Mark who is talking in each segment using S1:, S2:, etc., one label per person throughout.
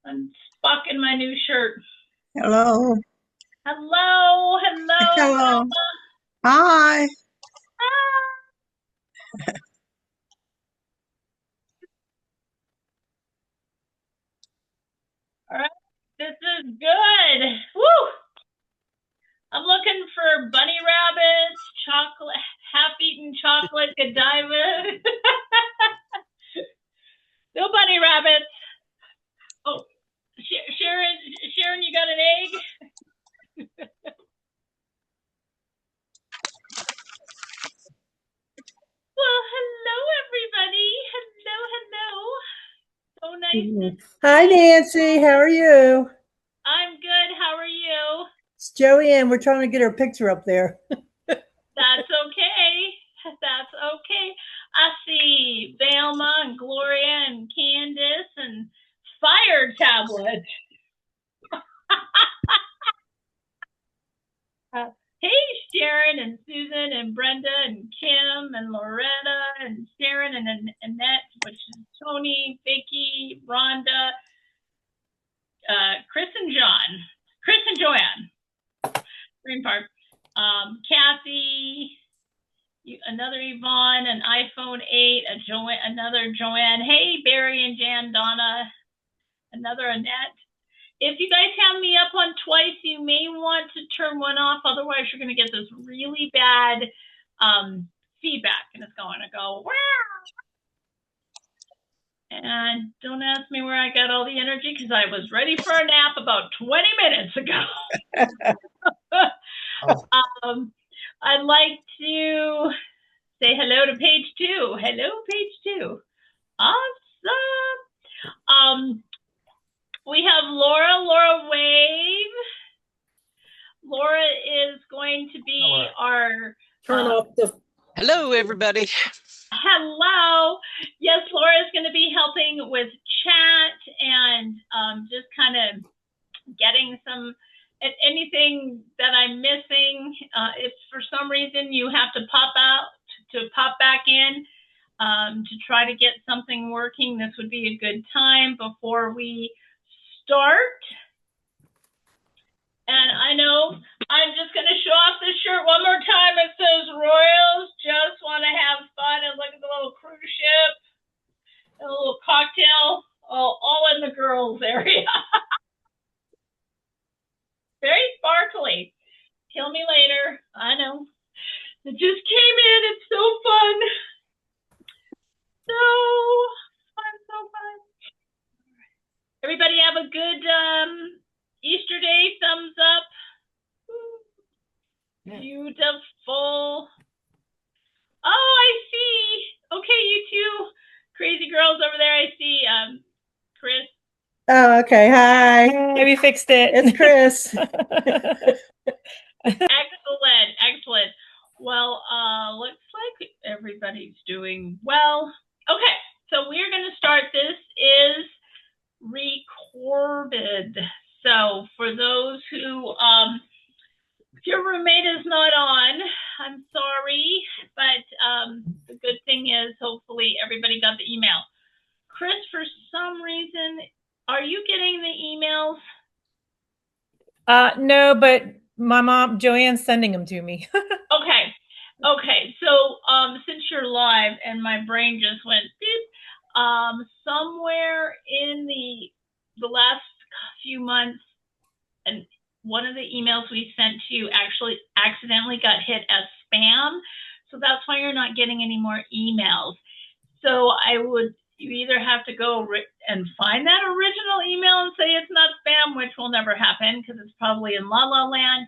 S1: I'm stuck in my new shirt.
S2: Hello.
S1: Hello, hello,
S2: Hello.
S1: Velma.
S2: Hi.
S1: Ah, all right, this is good. Woo! I'm looking for bunny rabbits, chocolate, half-eaten chocolate Godiva. No bunny rabbits. Oh, Sharon, you got an egg? Well, hello, everybody. Hello, hello. So nice to
S3: Hi,
S1: see you.
S3: Nancy. How are you?
S1: I'm good. How are you?
S3: It's Joanne. We're trying to get her picture up there.
S1: That's okay. That's okay. I see Velma and Gloria and Candace and Fire Tablet. Hey, Sharon and Susan and Brenda and Kim and Loretta and Sharon and Annette, which is Tony, Vicky, Rhonda, Chris and John, Chris and Joanne, Green Park, Kathy, another Yvonne, an iPhone 8, another Joanne. Hey, Barry and Jan, Donna, another Annette. If you guys have me up on twice, you may want to turn one off. Otherwise, you're going to get this really bad feedback, and it's going to go, wow. And don't ask me where I got all the energy, because I was ready for a nap about 20 minutes ago. I'd like to say hello to page 2. Hello, page 2. Awesome. We have Laura Wave. Laura is going to be our
S3: Turn off the.
S4: Hello, everybody.
S1: Hello. Yes, Laura is going to be helping with chat and just kind of getting some anything that I'm missing. If for some reason you have to pop out to pop back in to try to get something working, this would be a good time before we start. And I know I'm just going to show off this shirt one more time. It says Royals just want to have fun, and look at the little cruise ship, and a little cocktail, all in the girls area. Very sparkly. Kill me later. I know. It just came in. It's so fun. So fun, so fun. Everybody have a good Easter day. Thumbs up. Yeah. Beautiful. Oh, I see. Okay, you two crazy girls over there. I see Chris.
S3: Oh, okay. Hi.
S5: Maybe fixed it.
S3: It's Chris.
S1: Excellent. Well, looks like everybody's doing well. Okay, so we're going to start. This is recorded. So for those who, if your roommate is not on, I'm sorry, but the good thing is hopefully everybody got the email. Chris, for some reason, are you getting the emails?
S5: No, but my mom, Joanne's sending them to me.
S1: Okay. So since you're live and my brain just went beep, somewhere in the last few months, and one of the emails we sent to you actually accidentally got hit as spam. So that's why you're not getting any more emails. So you either have to go and find that original email and say it's not spam, which will never happen because it's probably in La La Land.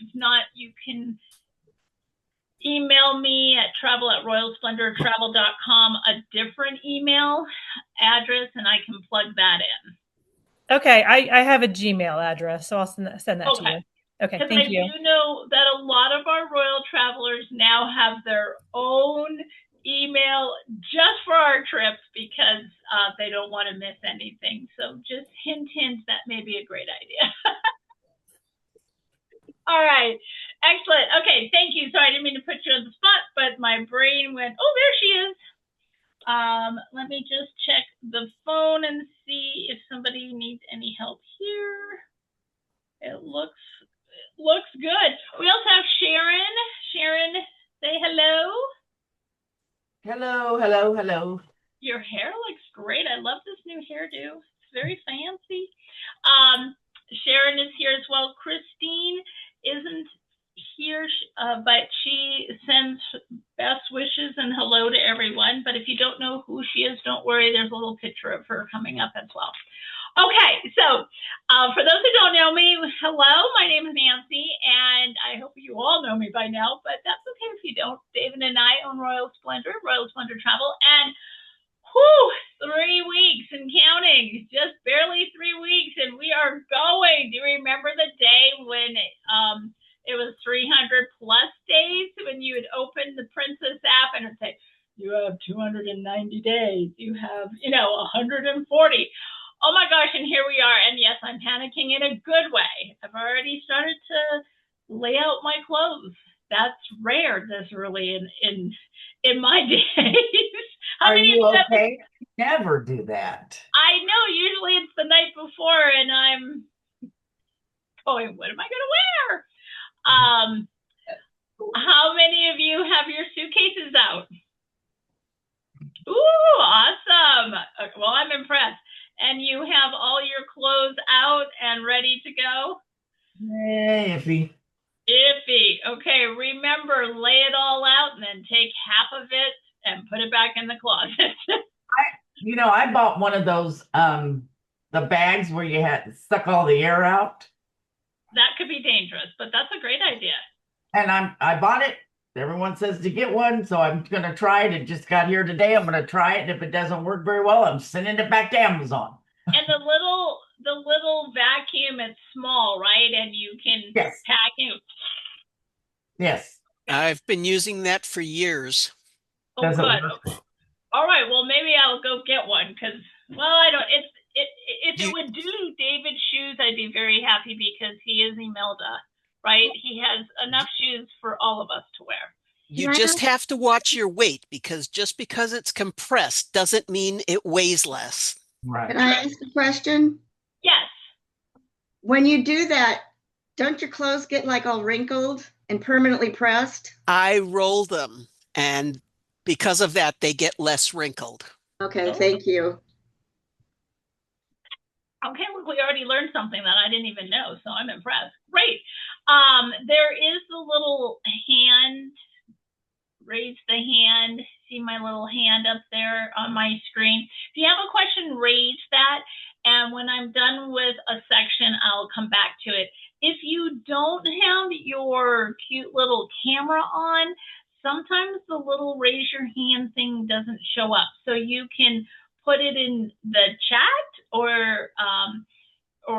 S1: If not, you can email me at travel@royalsplendortravel.com, a different email address, and I can plug that in.
S5: Okay, I have a Gmail address, so I'll send that to you. Okay, thank you.
S1: I do know that a lot of our Royal travelers now have their own email just for our trips because they don't want to miss anything. So just hint, that may be a great idea. All right. Excellent. Okay, thank you. Sorry, I didn't mean to put you on the spot, but my brain went, oh, there she is. Let me just check the phone and see if somebody needs any help here. It looks good. We also have Sharon. Sharon, say hello.
S4: Hello, hello, hello.
S1: Your hair looks great. I love this new hairdo. It's very fancy. Sharon is here as well. Christine isn't here, but she sends best wishes and hello to everyone. But if you don't know who she is, don't worry. There's a little picture of her coming up as well. Okay, so for those who don't know me, hello, my name is Nancy, and I hope you all know me by now, but that's okay if you don't. David and I own Royal Splendor Travel, and 3 weeks and counting, just barely 3 weeks, and we are going. Do you remember the day when it was 300 plus days when you would open the Princess app and it'd say, you have 290 days, you have, 140. Oh my gosh, and here we are. And yes, I'm panicking in a good way. I've already started to lay out my clothes. That's rare this early in my days.
S4: Are you okay? Never do that.
S1: I know, usually it's the night before and I'm going, what am I going to wear? How many of you have your suitcases out? Ooh, awesome. Well, I'm impressed. And you have all your clothes out and ready to go?
S4: Iffy.
S1: Okay, remember, lay it all out and then take half of it and put it back in the closet.
S4: I bought one of those, the bags where you had suck all the air out.
S1: That could be dangerous, but that's a great idea.
S4: And I bought it. Everyone says to get one, so I'm going to try it. It just got here today. I'm going to try it. And if it doesn't work very well, I'm sending it back to Amazon.
S1: And the little vacuum, it's small, right? And you can pack it.
S4: Yes.
S6: I've been using that for years.
S1: Oh, good. All right. Well, maybe I'll go get one because, I don't. If it would do David's shoes, I'd be very happy because he is Imelda, right? He has enough shoes for all of us to wear.
S6: You just have to watch your weight because just because it's compressed doesn't mean it weighs less.
S4: Right.
S7: Can I ask a question?
S1: Yes.
S7: When you do that, don't your clothes get like all wrinkled and permanently pressed?
S6: I roll them, and because of that, they get less wrinkled.
S7: Okay, thank you.
S1: Okay, look, we already learned something that I didn't even know, so I'm impressed. Great. There is the little hand, raise the hand. See my little hand up there on my screen. If you have a question, raise that. And when I'm done with a section, I'll come back to it. If you don't have your cute little camera on, sometimes the little raise your hand thing doesn't show up. So you can put it in the chat or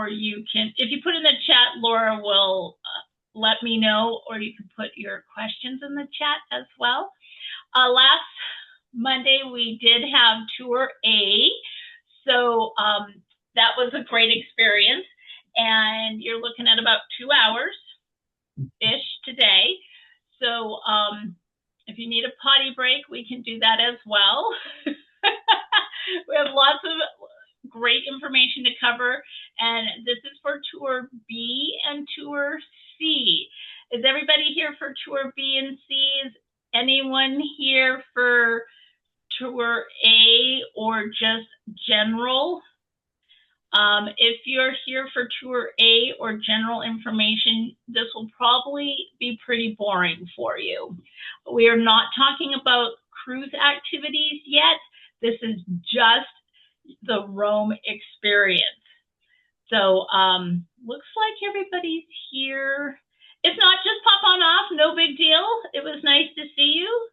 S1: you can, if you put in the chat, Laura will let me know, or you can put your questions in the chat as well. Last Monday, we did have Tour A. So that was a great experience. And you're looking at about 2 hours-ish today. So if you need a potty break, we can do that as well. We have lots of great information to cover. And this is for Tour B and Tour C. Is everybody here for Tour B and C? Is anyone here for Tour A or just general? If you're here for Tour A or general information, this will probably be pretty boring for you. We are not talking about cruise activities yet. This is just the Rome experience. So looks like everybody's here. If not, just pop on off, no big deal. It was nice to see you.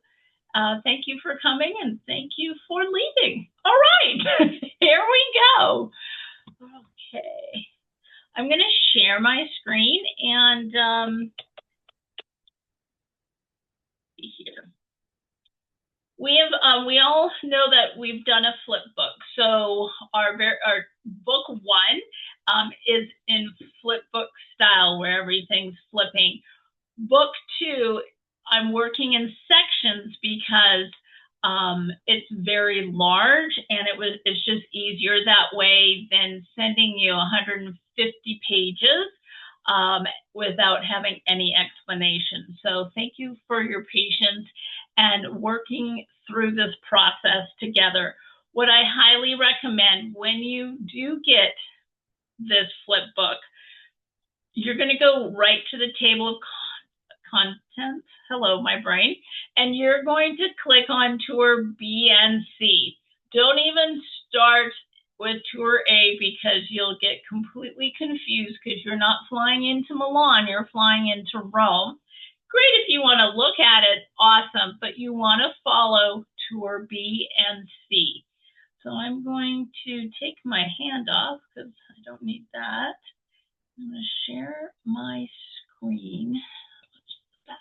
S1: Thank you for coming and thank you for leaving. All right, here we go. Okay, I'm going to share my screen and here. We all know that we've done a flip book. So our book one is in flip book style where everything's flipping. Book two, I'm working in sections because It's very large, and it's just easier that way than sending you 150 pages without having any explanation. So thank you for your patience and working through this process together. What I highly recommend when you do get this flip book, you're going to go right to the table of contents. Hello, my brain. And you're going to click on Tour B and C. Don't even start with Tour A because you'll get completely confused because you're not flying into Milan, you're flying into Rome. Great if you want to look at it, awesome, but you want to follow Tour B and C. So I'm going to take my hand off because I don't need that. I'm going to share my screen. What's the best?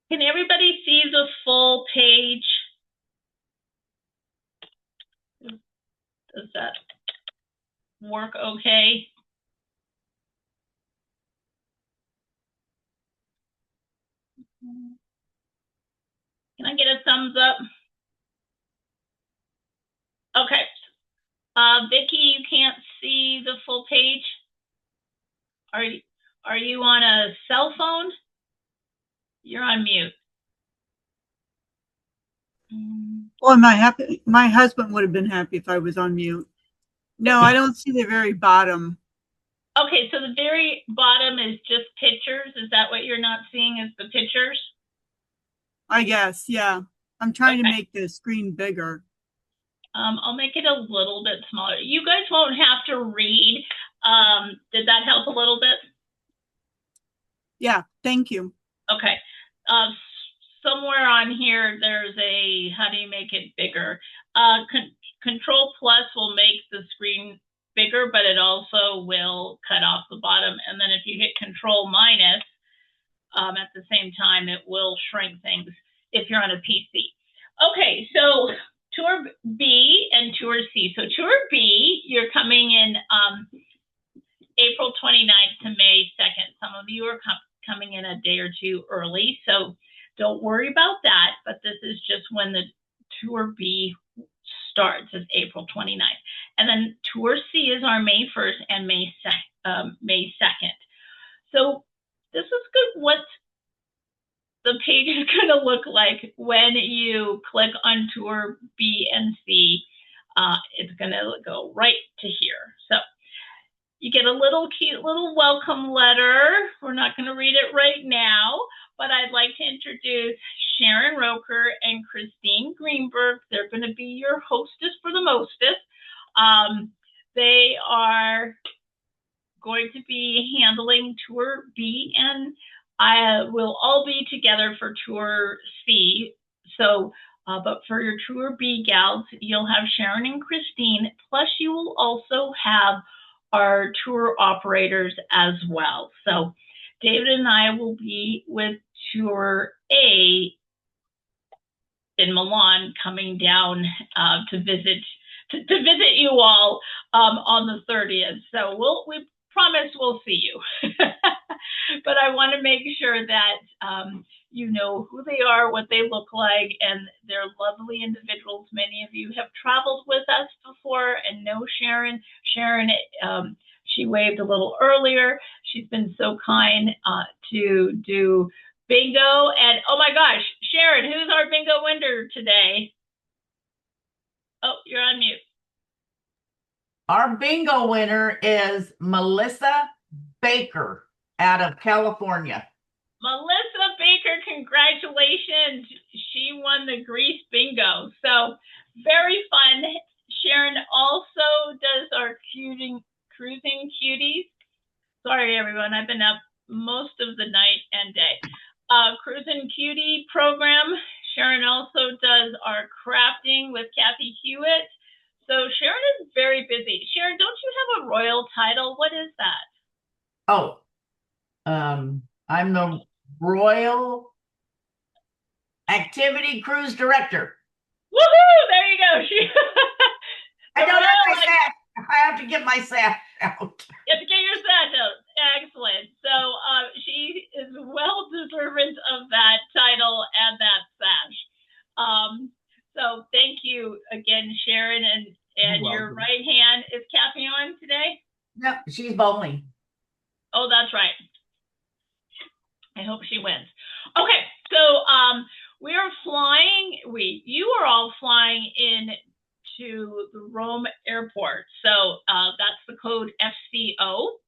S1: Can everybody see the full page? Does that work okay? Can I get a thumbs up? Okay. Vicki, you can't see the full page? Are you on a cell phone? You're on mute.
S2: Boy, my husband would have been happy if I was on mute. No, I don't see the very bottom.
S1: Okay, so the very bottom is just pictures. Is that what you're not seeing is the pictures?
S2: I guess, yeah. I'm trying to
S1: Okay.
S2: make the screen bigger.
S1: I'll make it a little bit smaller. You guys won't have to read. Did that help a little bit?
S2: Yeah, thank you.
S1: Okay. Somewhere on here, there's a, how do you make it bigger? Control plus will make the screen bigger, but it also will cut off the bottom. And then if you hit Control minus at the same time, it will shrink things if you're on a PC. Okay, so Tour B and Tour C. So Tour B, you're coming in April 29th to May 2nd. Some of you are coming in a day or two early, so don't worry about that. But this is just when the Tour B starts, is April 29th. And then Tour C is our May 1st and May 2nd. So this is good. What the page is going to look like when you click on Tour B and C. It's going to go right to here. So you get a little cute little welcome letter. We're not going to read it right now, but I'd like to introduce Sharon Roker and Christine Greenberg. They're going to be your hostess for the mostest. They are going to be handling Tour B, and I will all be together for Tour C. So, but for your Tour B gals, you'll have Sharon and Christine, plus you will also have our tour operators as well. So David and I will be with Tour A in Milan, coming down to visit you all on the 30th. So we promise we'll see you. But I want to make sure that you know who they are, what they look like, and they're lovely individuals. Many of you have traveled with us before and know Sharon. Sharon, she waved a little earlier. She's been so kind to do bingo. And oh my gosh, Sharon, who's our bingo winner today? Oh, you're on mute.
S4: Our bingo winner is Melissa Baker out of California.
S1: Melissa Baker, congratulations. She won the Greece bingo. So very fun. Sharon also does our cruising cuties. Sorry, everyone. I've been up most of the night and day. Cruising cutie program. Sharon also does our crafting with Kathy Hewitt. So Sharon is very busy. Sharon, don't you have a royal title? What is that?
S4: Oh, I'm the Royal Activity Cruise Director.
S1: Woohoo! There you go.
S4: I don't have my sash. I have to get my sash out.
S1: You have to get your sash out. Excellent. So she is well deserving of that title and that sash. So thank you again, Sharon, and
S4: You're
S1: your
S4: welcome.
S1: right hand. Is Kathy on today?
S4: No, she's bowling.
S1: Oh, that's right. I hope she wins. Okay, so we are flying. You are all flying in to the Rome airport. So that's the code FCO.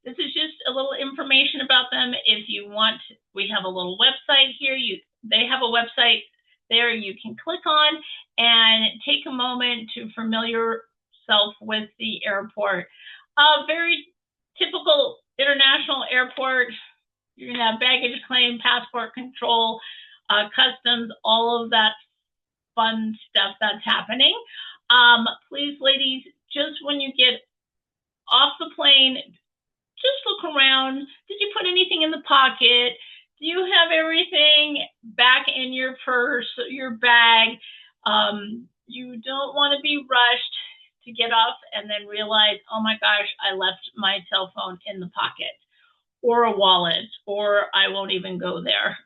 S1: This is just a little information about them. If you want, we have a little website here. They have a website there you can click on and take a moment to familiar yourself with the airport. Very typical international airport. You're gonna have baggage claim, passport control, customs, all of that fun stuff that's happening. Please, ladies, just when you get off the plane, just look around. Did you put anything in the pocket? Do you have everything back in your purse, your bag? You don't want to be rushed to get off and then realize, oh my gosh, I left my cell phone in the pocket or a wallet, or I won't even go there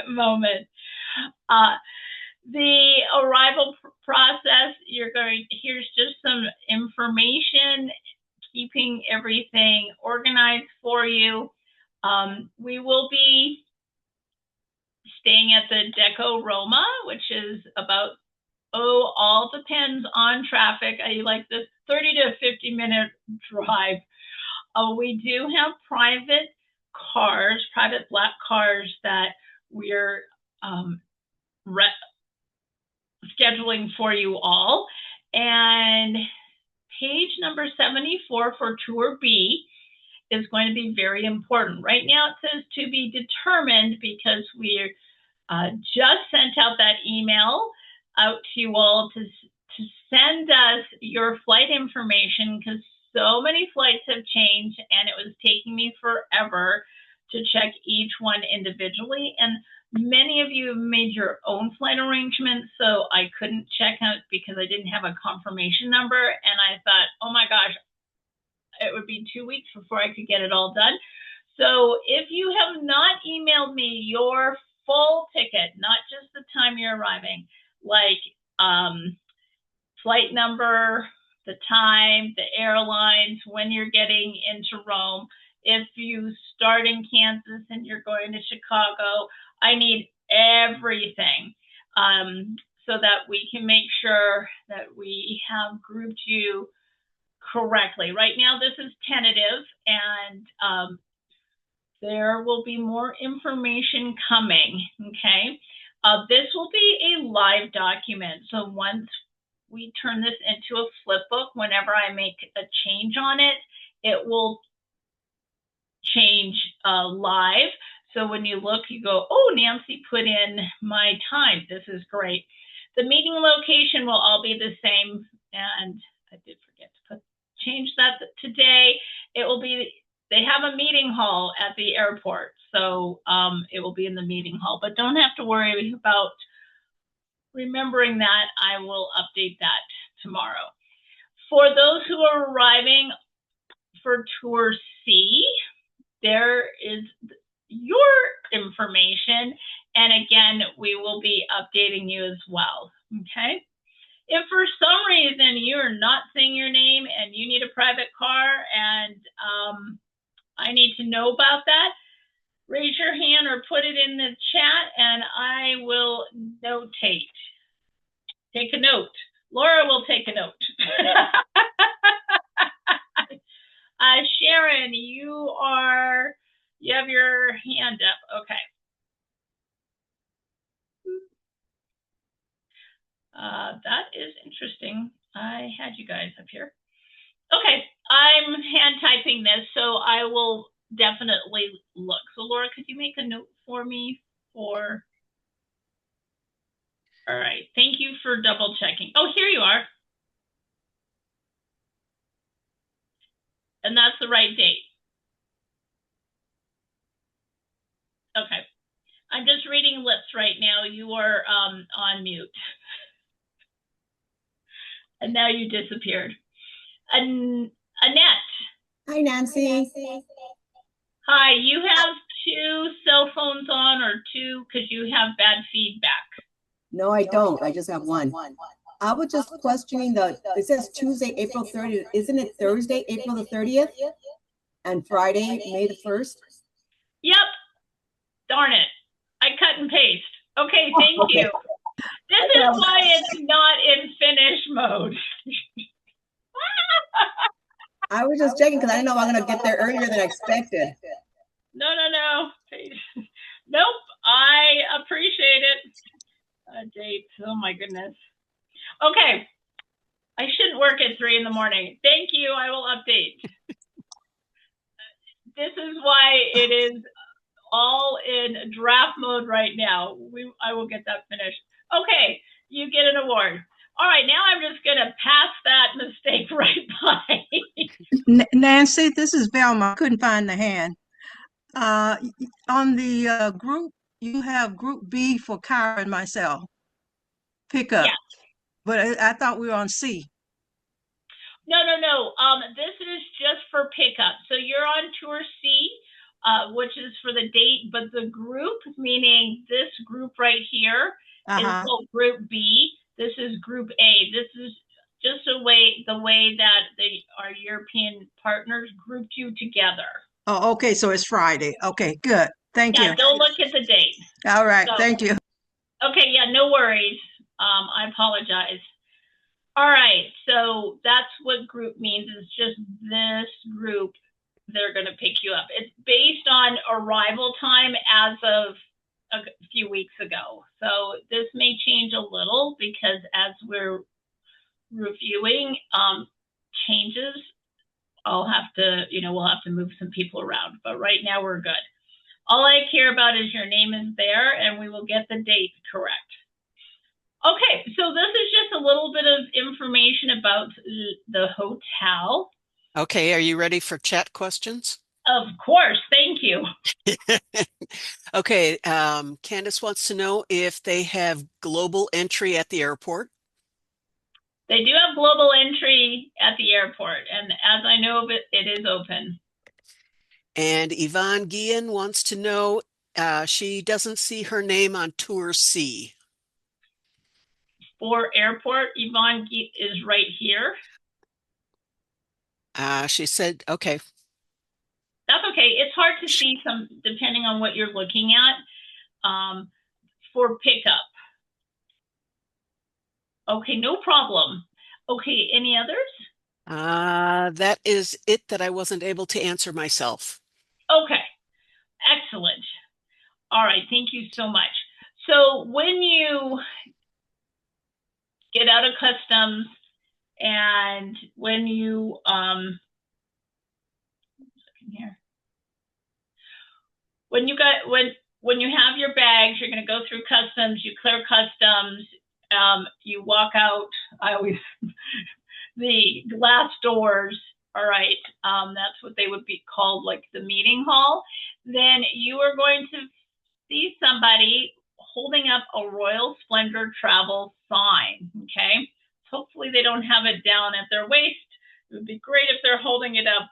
S1: moment. The arrival process, here's just some information, keeping everything organized for you. We will be staying at the Deco Roma, which is about, all depends on traffic. I like this 30 to 50 minute drive. We do have private black cars that we're scheduling for you all. And page number 74 for Tour B is going to be very important. Right now it says to be determined because we just sent out that email out to you all to send us your flight information, because so many flights have changed and it was taking me forever to check each one individually. And many of you have made your own flight arrangements, so I couldn't check out because I didn't have a confirmation number. And I thought, oh my gosh, it would be 2 weeks before I could get it all done. So if you have not emailed me your full ticket, not just the time you're arriving, like flight number, the time, the airlines, when you're getting into Rome, if you start in Kansas and you're going to Chicago, I need everything so that we can make sure that we have grouped you correctly. Right now, this is tentative, and there will be more information coming, okay? This will be a live document. So once we turn this into a flip book, whenever I make a change on it, it will change live. So when you look, you go, oh, Nancy put in my time. This is great. The meeting location will all be the same. And I did forget to change that today. It will be, they have a meeting hall at the airport. So it will be in the meeting hall, but don't have to worry about remembering that. I will update that tomorrow. For those who are arriving for Tour C, there is your information. And again, we will be updating you as well, okay? If for some reason you're not saying your name and you need a private car and I need to know about that, raise your hand or put it in the chat and I will notate. Take a note. Laura will take a note. Sharon, you have your hand up. Okay. That is interesting. I had you guys up here. Okay, I'm hand typing this, so I will definitely look. So Laura, could you make a note for me for... All right, thank you for double checking. Oh, here you are. And that's the right date. Okay, I'm just reading lips right now. You are on mute. And now you disappeared. Annette.
S8: Hi, Nancy.
S1: Hi, you have two cell phones on or two because you have bad feedback.
S8: No, I don't. I just have one. I was just questioning it says Tuesday, April 30th. Isn't it Thursday, April the 30th? And Friday, May the 1st?
S1: Yep. Darn it. I cut and paste. Okay, thank
S8: Okay.
S1: you. This is why it's not in finish mode.
S8: I was just checking because I didn't know if I'm going to get there earlier than I expected.
S1: No. Nope. I appreciate it. Dates. Oh my goodness. Okay. I shouldn't work at 3 a.m. Thank you. I will update. This is why it is all in draft mode right now. I will get that finished. Okay. You get an award. All right. Now I'm just going to pass that mistake right by.
S9: Nancy, this is Velma. I couldn't find the hand. On the group, you have group B for Kyra and myself. Pickup.
S1: Yeah.
S9: But I thought we were on C.
S1: No. This is just for pickup. So you're on tour C, which is for the date, but the group, meaning this group right here, is called group B. This is group A. This is just the way that our European partners grouped you together.
S9: Oh, okay. So it's Friday. Okay, good. Thank you.
S1: Yeah, don't look at the date.
S9: All right.
S1: So,
S9: thank you.
S1: Okay, yeah, no worries. I apologize. All right, so that's what group means. It's just this group, they're going to pick you up. It's based on arrival time as of a few weeks ago. So this may change a little because as we're reviewing changes, we'll have to move some people around. But right now we're good. All I care about is your name is there and we will get the date correct. Okay, so this is just a little bit of information about the hotel.
S6: Okay, are you ready for chat questions?
S1: Of course, thank you.
S6: Okay, Candace wants to know if they have global entry at the airport.
S1: They do have global entry at the airport, and as I know of it, it is open.
S6: And Yvonne Guillen wants to know, she doesn't see her name on Tour C.
S1: For airport, Yvonne is right here.
S6: She said, okay.
S1: That's okay. It's hard to see some, depending on what you're looking at, for pickup. Okay, no problem. Okay, any others?
S6: That is it that I wasn't able to answer myself.
S1: Okay, excellent. All right, thank you so much. So when you get out of customs and when you, when you have your bags, you're going to go through customs, you clear customs, you walk out, the glass doors, all right, that's what they would be called, like the meeting hall. Then you are going to see somebody holding up a Royal Splendor Travel sign, okay? So hopefully they don't have it down at their waist. It would be great if they're holding it up,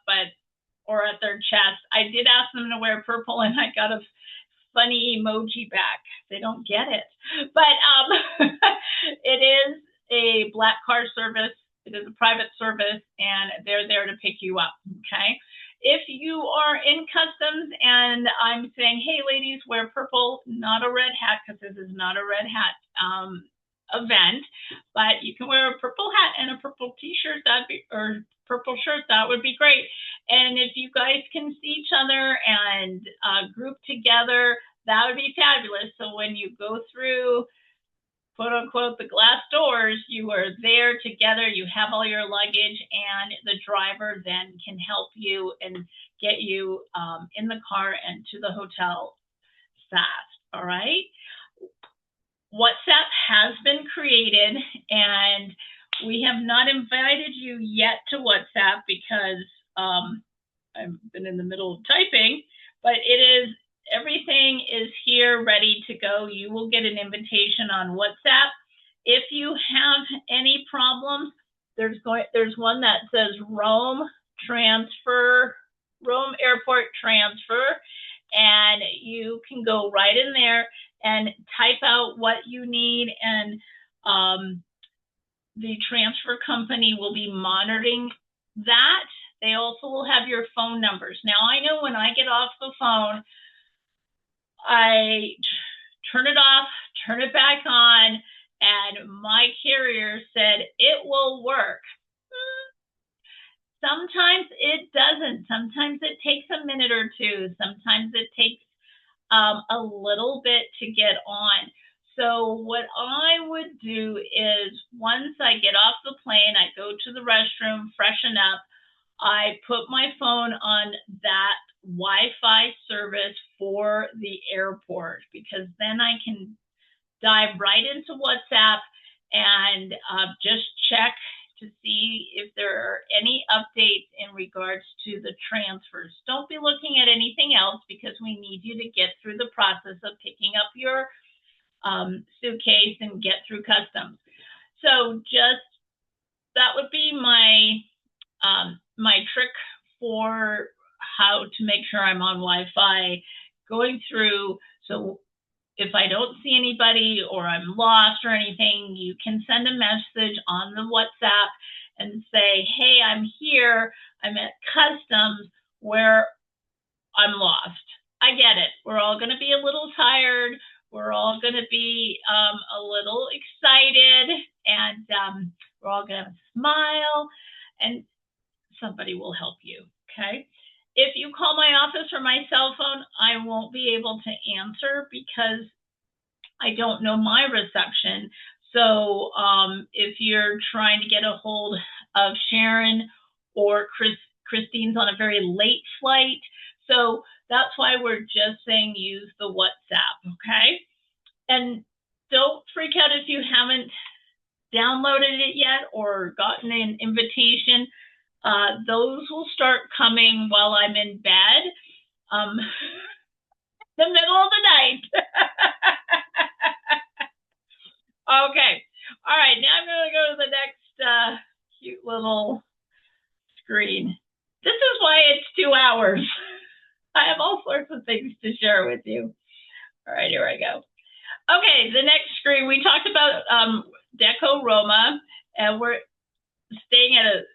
S1: or at their chest. I did ask them to wear purple and I got a funny emoji back. They don't get it. But it is a black car service. It is a private service and they're there to pick you up, okay? If you are in customs and I'm saying, hey, ladies, wear purple, not a red hat, because this is not a red hat event, but you can wear a purple hat and a purple t-shirt, or purple shirt, that would be great. And if you guys can see each other and group together, that would be fabulous. So when you go through, quote unquote, the glass doors, you are there together, you have all your luggage, and the driver then can help you and get you in the car and to the hotel fast, all right? WhatsApp has been created, and we have not invited you yet to WhatsApp because I've been in the middle of typing, but everything is here ready to go. You will get an invitation on WhatsApp. If you have any problems, there's one that says Rome transfer, Rome Airport transfer, and you can go right in there and type out what you need, and the transfer company will be monitoring that. They also will have your phone numbers. Now, I know when I get off the phone, I turn it off, turn it back on, and my carrier said it will work. Sometimes it doesn't. Sometimes it takes a minute or two. Sometimes it takes a little bit to get on. So what I would do is once I get off the plane, I go to the restroom, freshen up. I put my phone on that Wi-Fi service for the airport, because then I can dive right into WhatsApp and just check to see if there are any updates in regards to the transfers. Don't be looking at anything else, because we need you to get through the process of picking up your suitcase and get through customs. So just, that would be my my trick for how to make sure I'm on Wi-Fi going through. So if I don't see anybody or I'm lost or anything, you can send a message on the WhatsApp and say, hey, I'm here. I'm at customs where I'm lost. I get it. We're all going to be a little tired. We're all going to be a little excited, and we're all going to smile, and somebody will help you, okay? If you call my office or my cell phone, I won't be able to answer because I don't know my reception. So if you're trying to get a hold of Sharon or Christine's on a very late flight, so that's why we're just saying use the WhatsApp, okay? And don't freak out if you haven't downloaded it yet or gotten an invitation. Those will start coming while I'm in bed, the middle of the night. Okay. All right. Now I'm going to go to the next cute little screen. This is why it's 2 hours. I have all sorts of things to share with you. All right, here I go. Okay, the next screen, we talked about Deco Roma, and we're staying at a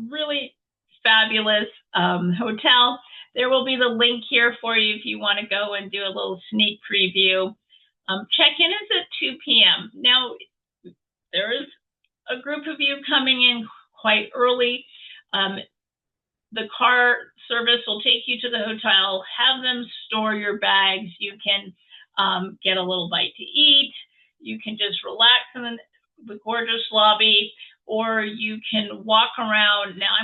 S1: really fabulous hotel. There will be the link here for you if you want to go and do a little sneak preview. Check-in is at 2 p.m. Now, there is a group of you coming in quite early. The car service will take you to the hotel, have them store your bags. You can get a little bite to eat. You can just relax in the gorgeous lobby, or you can walk around. Now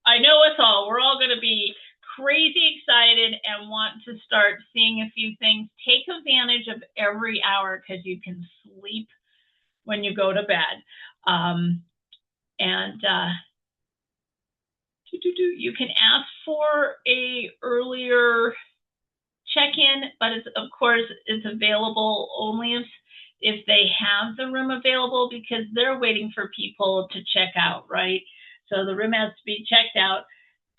S1: I know us all, we're all going to be crazy excited and want to start seeing a few things. Take advantage of every hour, because you can sleep when you go to bed. You can ask for a earlier check-in, but of course it's available only if they have the room available, because they're waiting for people to check out, right? So the room has to be checked out,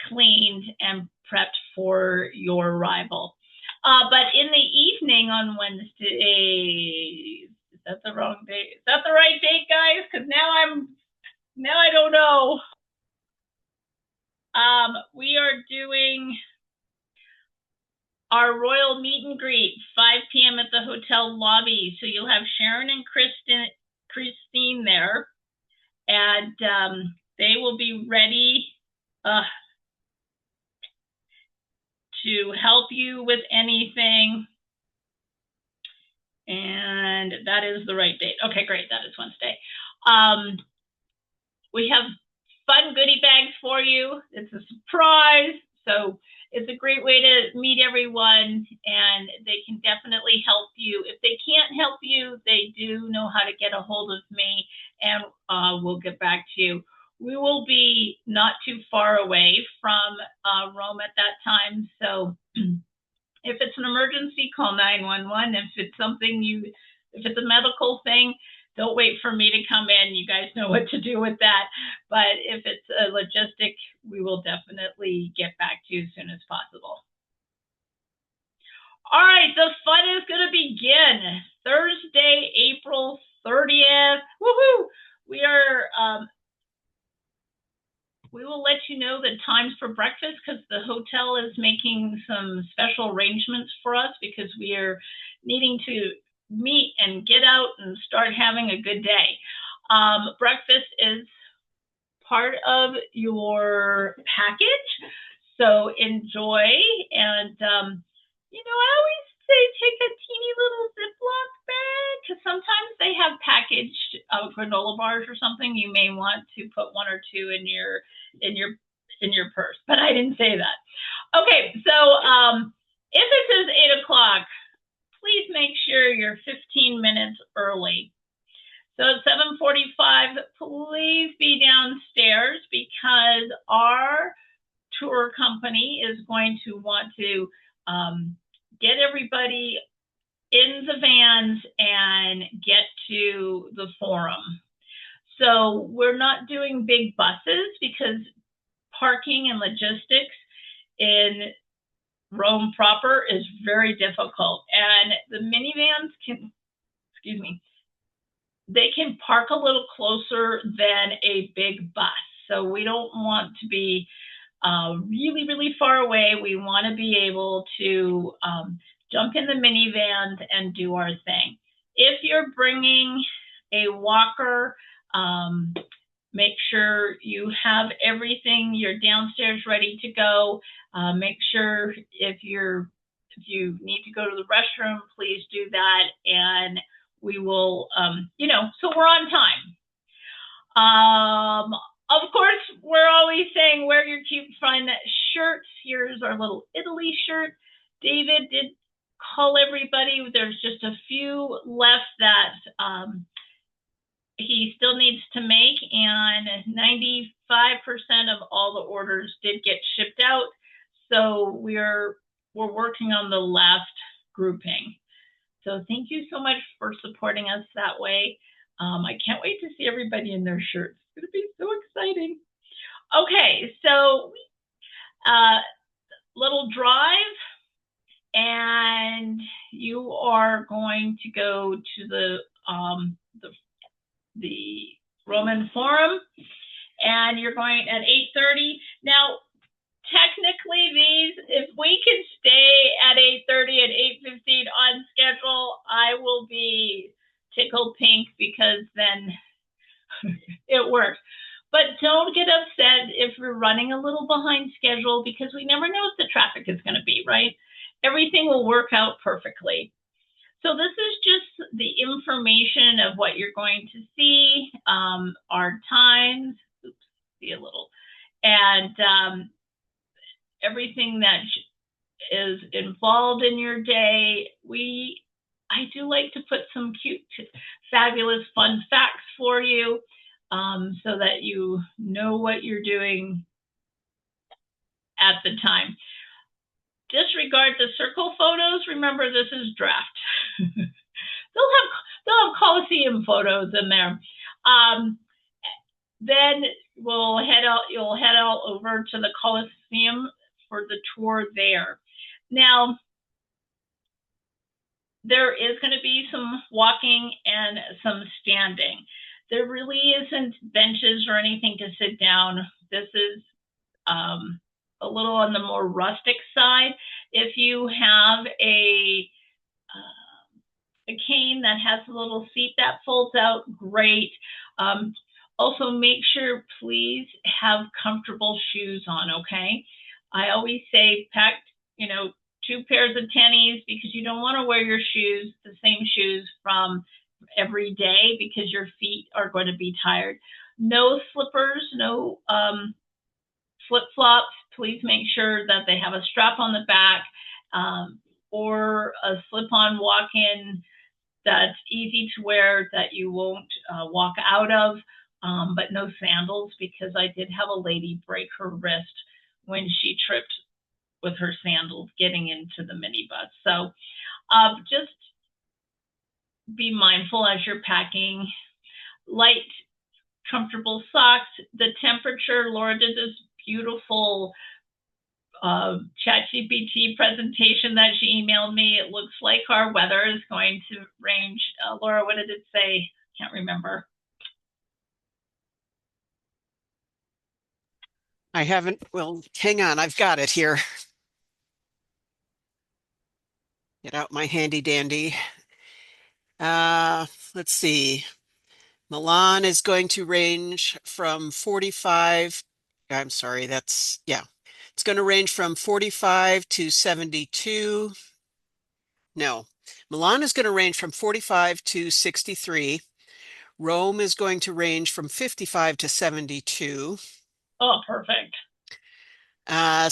S1: cleaned, and prepped for your arrival. But in the evening on Wednesday, is that the wrong date? Is that the right date, guys? Because now I don't know. We are doing our royal meet and greet, 5 p.m. at the hotel lobby. So you'll have Sharon and Christine there, and they will be ready to help you with anything. And that is the right date. Okay, great. That is Wednesday. We have fun goodie bags for you. It's a surprise. So it's a great way to meet everyone, and they can definitely help you. If they can't help you, they do know how to get a hold of me, and we'll get back to you. We will be not too far away from Rome at that time. So if it's an emergency, call 911. If it's something if it's a medical thing, don't wait for me to come in. You guys know what to do with that. But if it's a logistic, we will definitely get back to you as soon as possible. All right, the fun is going to begin Thursday, April 30th. Woohoo! We will let you know the times for breakfast because the hotel is making some special arrangements for us because we are needing to meet and get out and start having a good day. Breakfast is part of your package, so enjoy. And, I always say take a teeny little Ziploc bag because sometimes they have packaged granola bars or something. You may want to put one or two in your purse, but I didn't say that. Okay, so if it says 8 o'clock, please make sure you're 15 minutes early. So at 7:45, please be downstairs because our tour company is going to want to get everybody in the vans and get to the forum. So we're not doing big buses because parking and logistics in Rome proper is very difficult. And the minivans they can park a little closer than a big bus. So we don't want to be really, really far away. We want to be able to jump in the minivans and do our thing. If you're bringing a walker, make sure you have everything, you're downstairs ready to go. Make sure if you need to go to the restroom, please do that. And we will, so we're on time. Of course, we're always saying wear your cute fun shirts. Here's our little Italy shirt. David did call everybody. There's just a few left that he still needs to make, and 95% of all the orders did get shipped out. So we're working on the last grouping. So thank you so much for supporting us that way. I can't wait to see everybody in their shirts. It's going to be so exciting. Okay, so little drive, and you are going to go to the Roman Forum, and you're going at 8:30. Now, technically, if we can stay at 8:30 and 8:15 on schedule, I will be tickled pink because then it works. But don't get upset if we're running a little behind schedule because we never know what the traffic is going to be, right? Everything will work out perfectly. So this is just the information of what you're going to see, our times, and everything that is involved in your day. I do like to put some cute, fabulous, fun facts for you so that you know what you're doing at the time. Disregard the circle photos. Remember, this is draft. They'll have Coliseum photos in there. Then you'll head out over to the Coliseum for the tour there. Now, there is going to be some walking and some standing. There really isn't benches or anything to sit down. This is a little on the more rustic side. If you have a cane that has a little seat that folds out, great. Also, make sure, please, have comfortable shoes on, okay? I always say pack, 2 pairs of tennies because you don't want to wear your shoes, the same shoes from every day because your feet are going to be tired. No slippers, no flip-flops. Please make sure that they have a strap on the back or a slip-on walk-in that's easy to wear that you won't walk out of, but no sandals because I did have a lady break her wrist when she tripped with her sandals getting into the minibus. So just be mindful as you're packing. light, comfortable socks. The temperature, Laura did this beautiful ChatGPT presentation that she emailed me. It looks like our weather is going to range. Laura, what did it say? Can't remember.
S6: I haven't, well, hang on, I've got it here. Get out my handy dandy. Let's see. Milan is going to range from 45. I'm sorry, yeah. It's going to range from 45 to 72. No, Milan is going to range from 45 to 63. Rome is going to range from 55 to 72.
S1: Oh, perfect.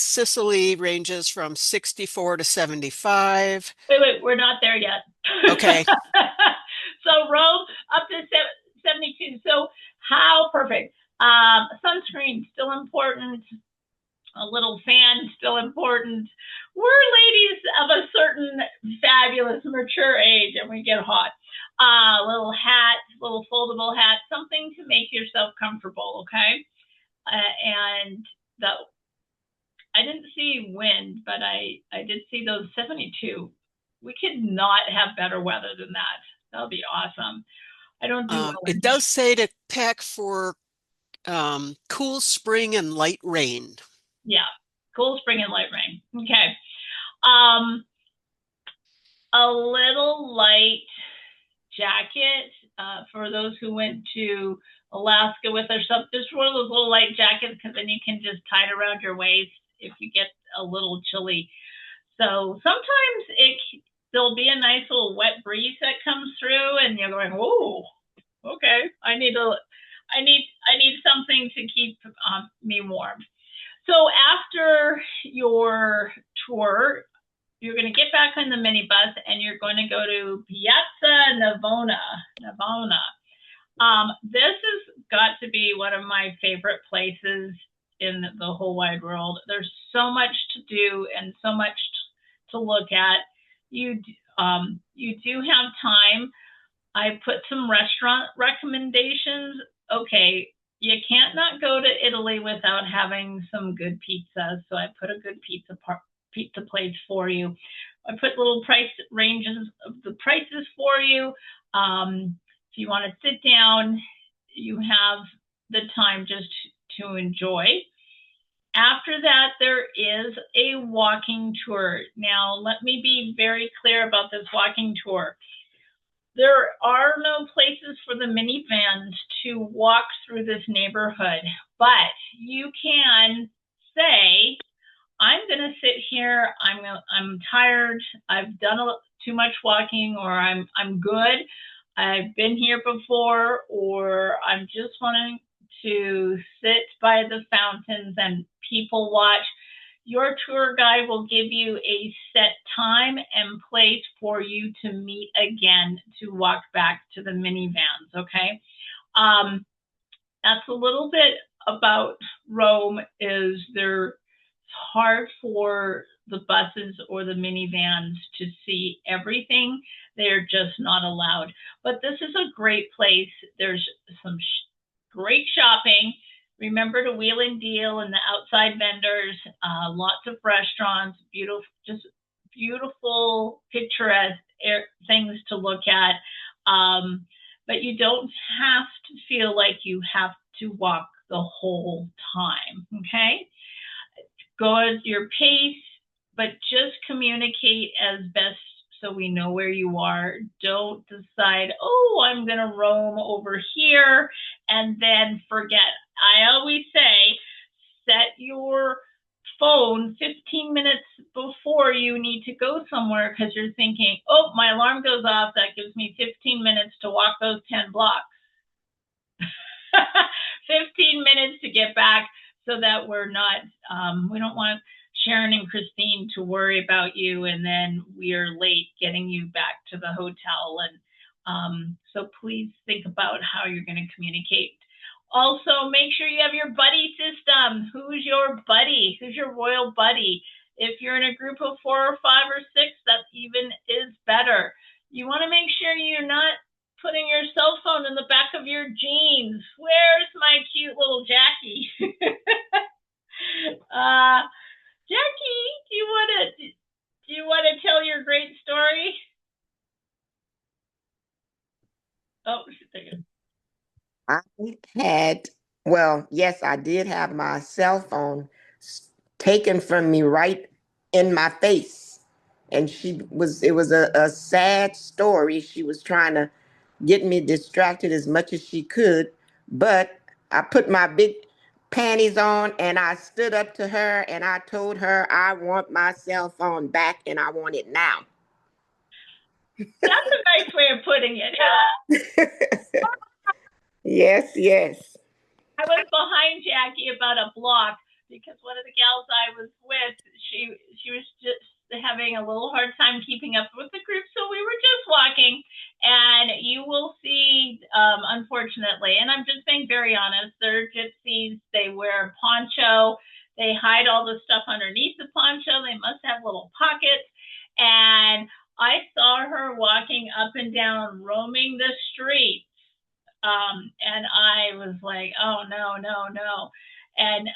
S6: Sicily ranges from 64 to 75.
S1: Wait, we're not there yet.
S6: Okay.
S1: So Rome up to 72. So how perfect. Sunscreen still important. A little fan still important. We're ladies of a certain fabulous mature age and we get hot. Little hat, little foldable hat, something to make yourself comfortable, okay? And I didn't see wind, but I did see those 72. We could not have better weather than that. That would be awesome. I don't do
S6: It does say to pack for cool spring and light rain.
S1: Yeah, cool spring and light rain. Okay. A little light jacket for those who went to Alaska with us. Just one of those little light jackets, because then you can just tie it around your waist if you get a little chilly. So sometimes there'll be a nice little wet breeze that comes through, and you're going, "Whoa, okay, I need something to keep me warm." So after your tour, you're going to get back on the minibus and you're going to go to Piazza Navona. This has got to be one of my favorite places in the whole wide world. There's so much to do and so much to look at. You do have time. I put some restaurant recommendations. Okay, you can't not go to Italy without having some good pizza. So I put a good pizza place for you. I put little price ranges of the prices for you. If you want to sit down, you have the time just to enjoy. After that, there is a walking tour. Now, let me be very clear about this walking tour. There are no places for the minivans to walk through this neighborhood, but you can say, I'm going to sit here. I'm tired. I've done too much walking, or I'm good. I've been here before, or I'm just wanting to sit by the fountains and people watch. Your tour guide will give you a set time and place for you to meet again to walk back to the minivans, okay? That's a little bit about Rome. Is it's hard for the buses or the minivans to see everything. They're just not allowed. But this is a great place. There's some great shopping. Remember to wheel and deal and the outside vendors, lots of restaurants, beautiful picturesque things to look at. But you don't have to feel like you have to walk the whole time, okay? Go at your pace, but just communicate as best so we know where you are. Don't decide, oh, I'm going to roam over here and then forget. I always say, set your phone 15 minutes before you need to go somewhere, because you're thinking, oh, my alarm goes off. That gives me 15 minutes to walk those 10 blocks. 15 minutes to get back, so that we're not, we don't want Sharon and Christine to worry about you and then we're late getting you back to the hotel. And so please think about how you're going to communicate. Also, make sure you have your buddy system. Who's your buddy? Who's your royal buddy? If you're in a group of 4 or 5 or 6, that even is better. You want to make sure you're not putting your cell phone in the back of your jeans. Where's my cute little Jackie? Jackie, do you want to tell your great story? Oh, she's thinking.
S10: I had, well, yes, I did have my cell phone taken from me right in my face. And it was a sad story. She was trying to get me distracted as much as she could. But I put my big panties on and I stood up to her and I told her I want my cell phone back and I want it now.
S1: That's a nice way of putting it.
S10: Yes, yes.
S1: I was behind Jackie about a block because one of the gals I was with, she was just having a little hard time keeping up with the group, so we were just walking. And you will see, unfortunately, and I'm just being very honest, they're gypsies. They wear a poncho. They hide all the stuff underneath the poncho. They must have little pockets. And I saw her walking up and down, roaming the streets. And I was like, oh, no, no, no. And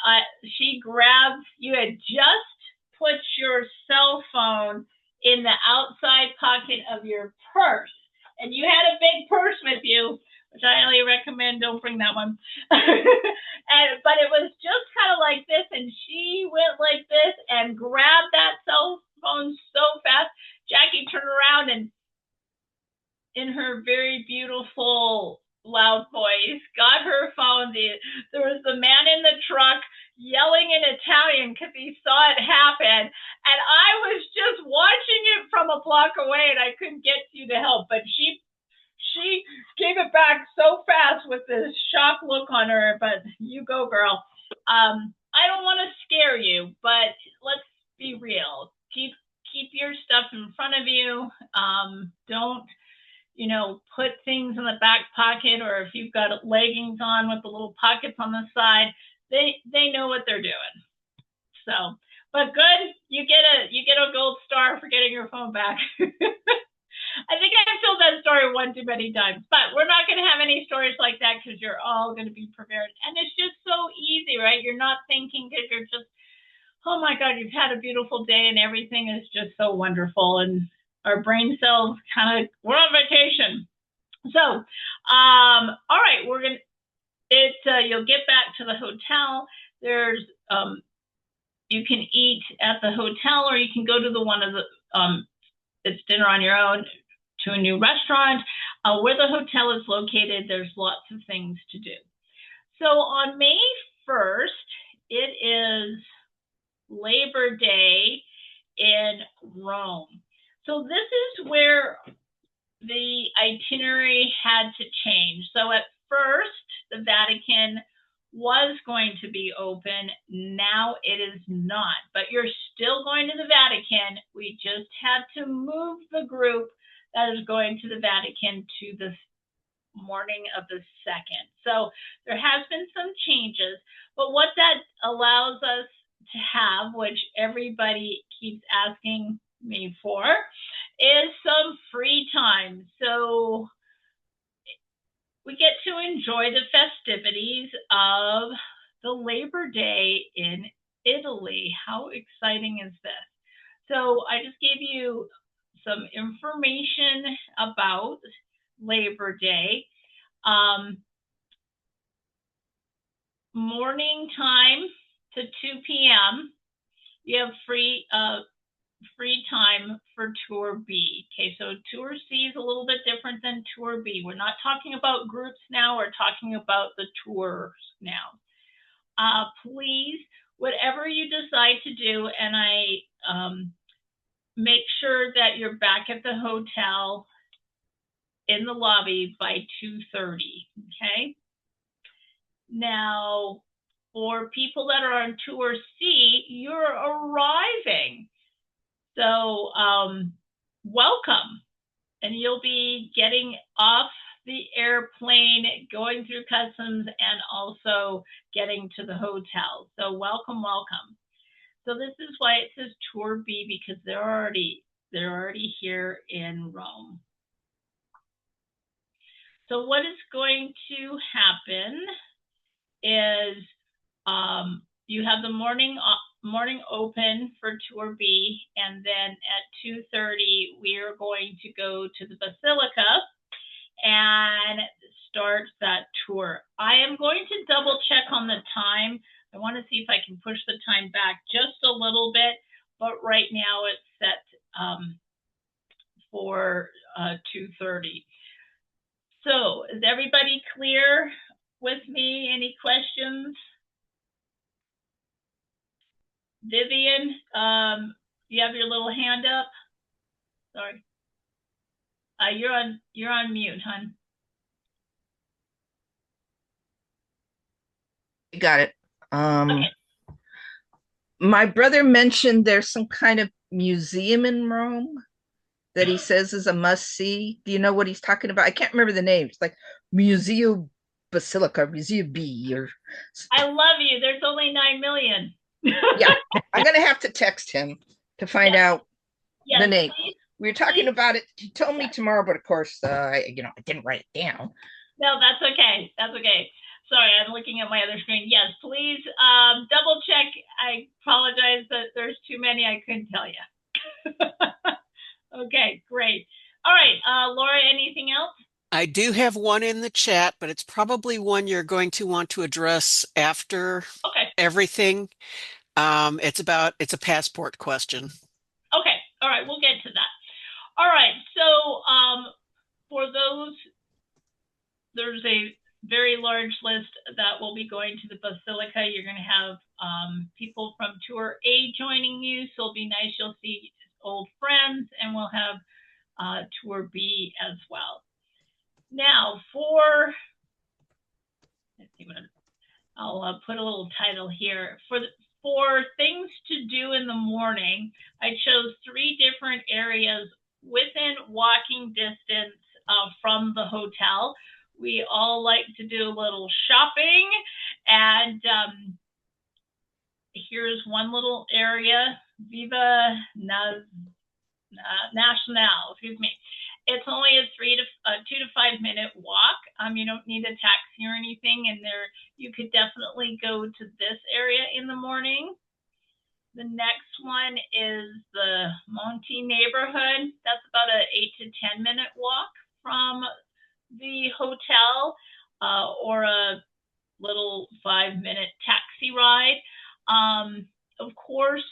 S1: she grabbed, you had just put your cell phone in the outside pocket of your purse. And you had a big purse with you, which I highly recommend. Don't bring that one. But it was just kind of like this. And she went like this and grabbed that cell phone so fast. Jackie turned around and in her very beautiful, loud voice, got her phone. There was the man in the truck yelling in Italian because he saw it happen. And I was just watching it from a block away and I couldn't get you to help. But she gave it back so fast with this shocked look on her. But you go, girl. I don't want to scare you, but let's be real. Keep your stuff in front of you. Don't put things in the back pocket, or if you've got leggings on with the little pockets on the side, they know what they're doing. So, but good, you get a gold star for getting your phone back. I think I've told that story one too many times, but we're not going to have any stories like that because you're all going to be prepared. And it's just so easy, right? You're not thinking because you're just, oh my God, you've had a beautiful day and everything is just so wonderful. And our brain cells we're on vacation. So, all right, you'll get back to the hotel. There's, you can eat at the hotel or you can go to the one of the, it's dinner on your own to a new restaurant. Where the hotel is located, there's lots of things to do. So on May 1st, it is Labor Day in Rome. So this is where the itinerary had to change. So at first, the Vatican was going to be open. Now it is not, but you're still going to the Vatican. We just had to move the group that is going to the Vatican to the morning of the 2nd. So there has been some changes, but what that allows us to have, which everybody keeps asking me for, is some free time. So we get to enjoy the festivities of the Labor Day in Italy. How exciting is this? So I just gave you some information about Labor Day. Morning time to 2 p.m. You have free time for Tour B. Okay, so Tour C is a little bit different than Tour B. We're not talking about groups now. We're talking about the tours now. Please, whatever you decide to do, and I make sure that you're back at the hotel in the lobby by 2:30, okay? Now, for people that are on Tour C, you're arriving. So welcome, and you'll be getting off the airplane, going through customs, and also getting to the hotel. So welcome, welcome. So this is why it says Tour B, because they're already here in Rome. So what is going to happen is you have the morning open for tour B, and then at 2:30 we are going to go to the Basilica and start that tour. I am going to double check on the time. I want to see if I can push the time back just a little bit, but right now it's set for 2:30. So is everybody clear with me? Any questions? Vivian, you have your little hand up? Sorry. You're on mute, hon.
S11: Got it.
S1: Okay.
S11: My brother mentioned there's some kind of museum in Rome that he says is a must-see. Do you know what he's talking about? I can't remember the name. It's like Museo Basilica, Museo B, or
S1: I love you. There's only 9 million.
S11: yeah. I'm gonna have to text him to find out
S1: Yes,
S11: the name.
S1: please.
S11: We were talking about it. He told me tomorrow, but of course, I didn't write it down.
S1: No, that's okay. That's okay. Sorry, I'm looking at my other screen. Yes, please double check. I apologize that there's too many. I couldn't tell you. Okay, great. All right, Laura, anything else?
S6: I do have one in the chat, but it's probably one you're going to want to address after everything. It's a passport question.
S1: Okay, all right, we'll get to that. All right, so for those, there's a very large list that will be going to the Basilica. You're going to have people from Tour A joining you, so it'll be nice. You'll see old friends, and we'll have Tour B as well. Now, let's see what I'll put a little title here. For things to do in the morning, I chose 3 different areas within walking distance from the hotel. We all like to do a little shopping, and here's one little area, Viva Nacional, excuse me. It's only a 2 to 5 minute walk. You don't need a taxi or anything, and you could definitely go to this area in the morning. The next one is the Monte neighborhood. That's about an 8 to 10 minute walk from the hotel, or a little 5-minute taxi ride. Of course,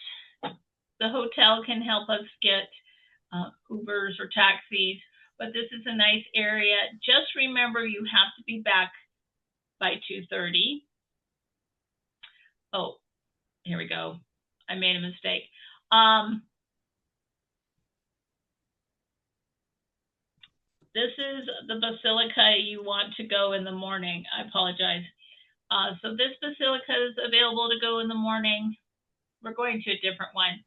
S1: the hotel can help us get Ubers or taxis, but this is a nice area. Just remember, you have to be back by 2:30. Oh, here we go. I made a mistake. This is the Basilica you want to go in the morning. I apologize. So this Basilica is available to go in the morning. We're going to a different one.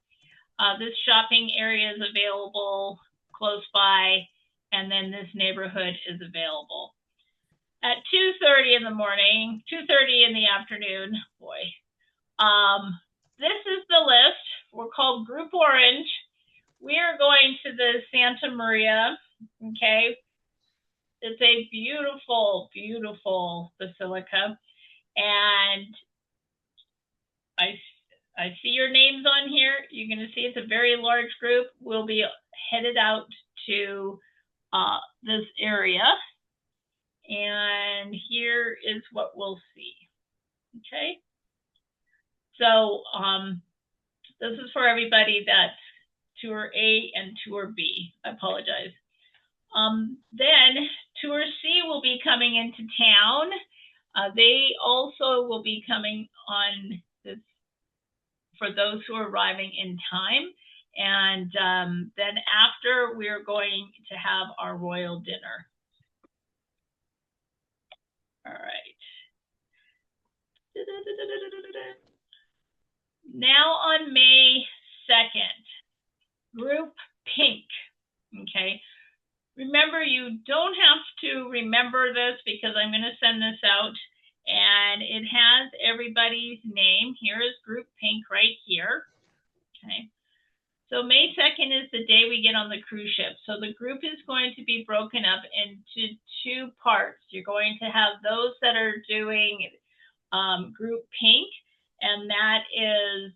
S1: This shopping area is available close by, and then this neighborhood is available. At 2:30 in the morning, 2:30 in the afternoon, boy. This is the list. We're called Group Orange. We are going to the Santa Maria, okay? It's a beautiful, beautiful basilica. And I see your names on here. You're going to see it's a very large group. We'll be headed out to this area. And here is what we'll see. Okay. So this is for everybody that's Tour A and Tour B. I apologize. Then Tour C will be coming into town. They also will be coming on this for those who are arriving in time. And then after, we're going to have our royal dinner. All right. Now on May 2nd, Group Pink, okay? Remember, you don't have to remember this because I'm going to send this out, and it has everybody's name. Here is Group Pink right here, okay? So May 2nd is the day we get on the cruise ship. So the group is going to be broken up into two parts. You're going to have those that are doing group pink, and that is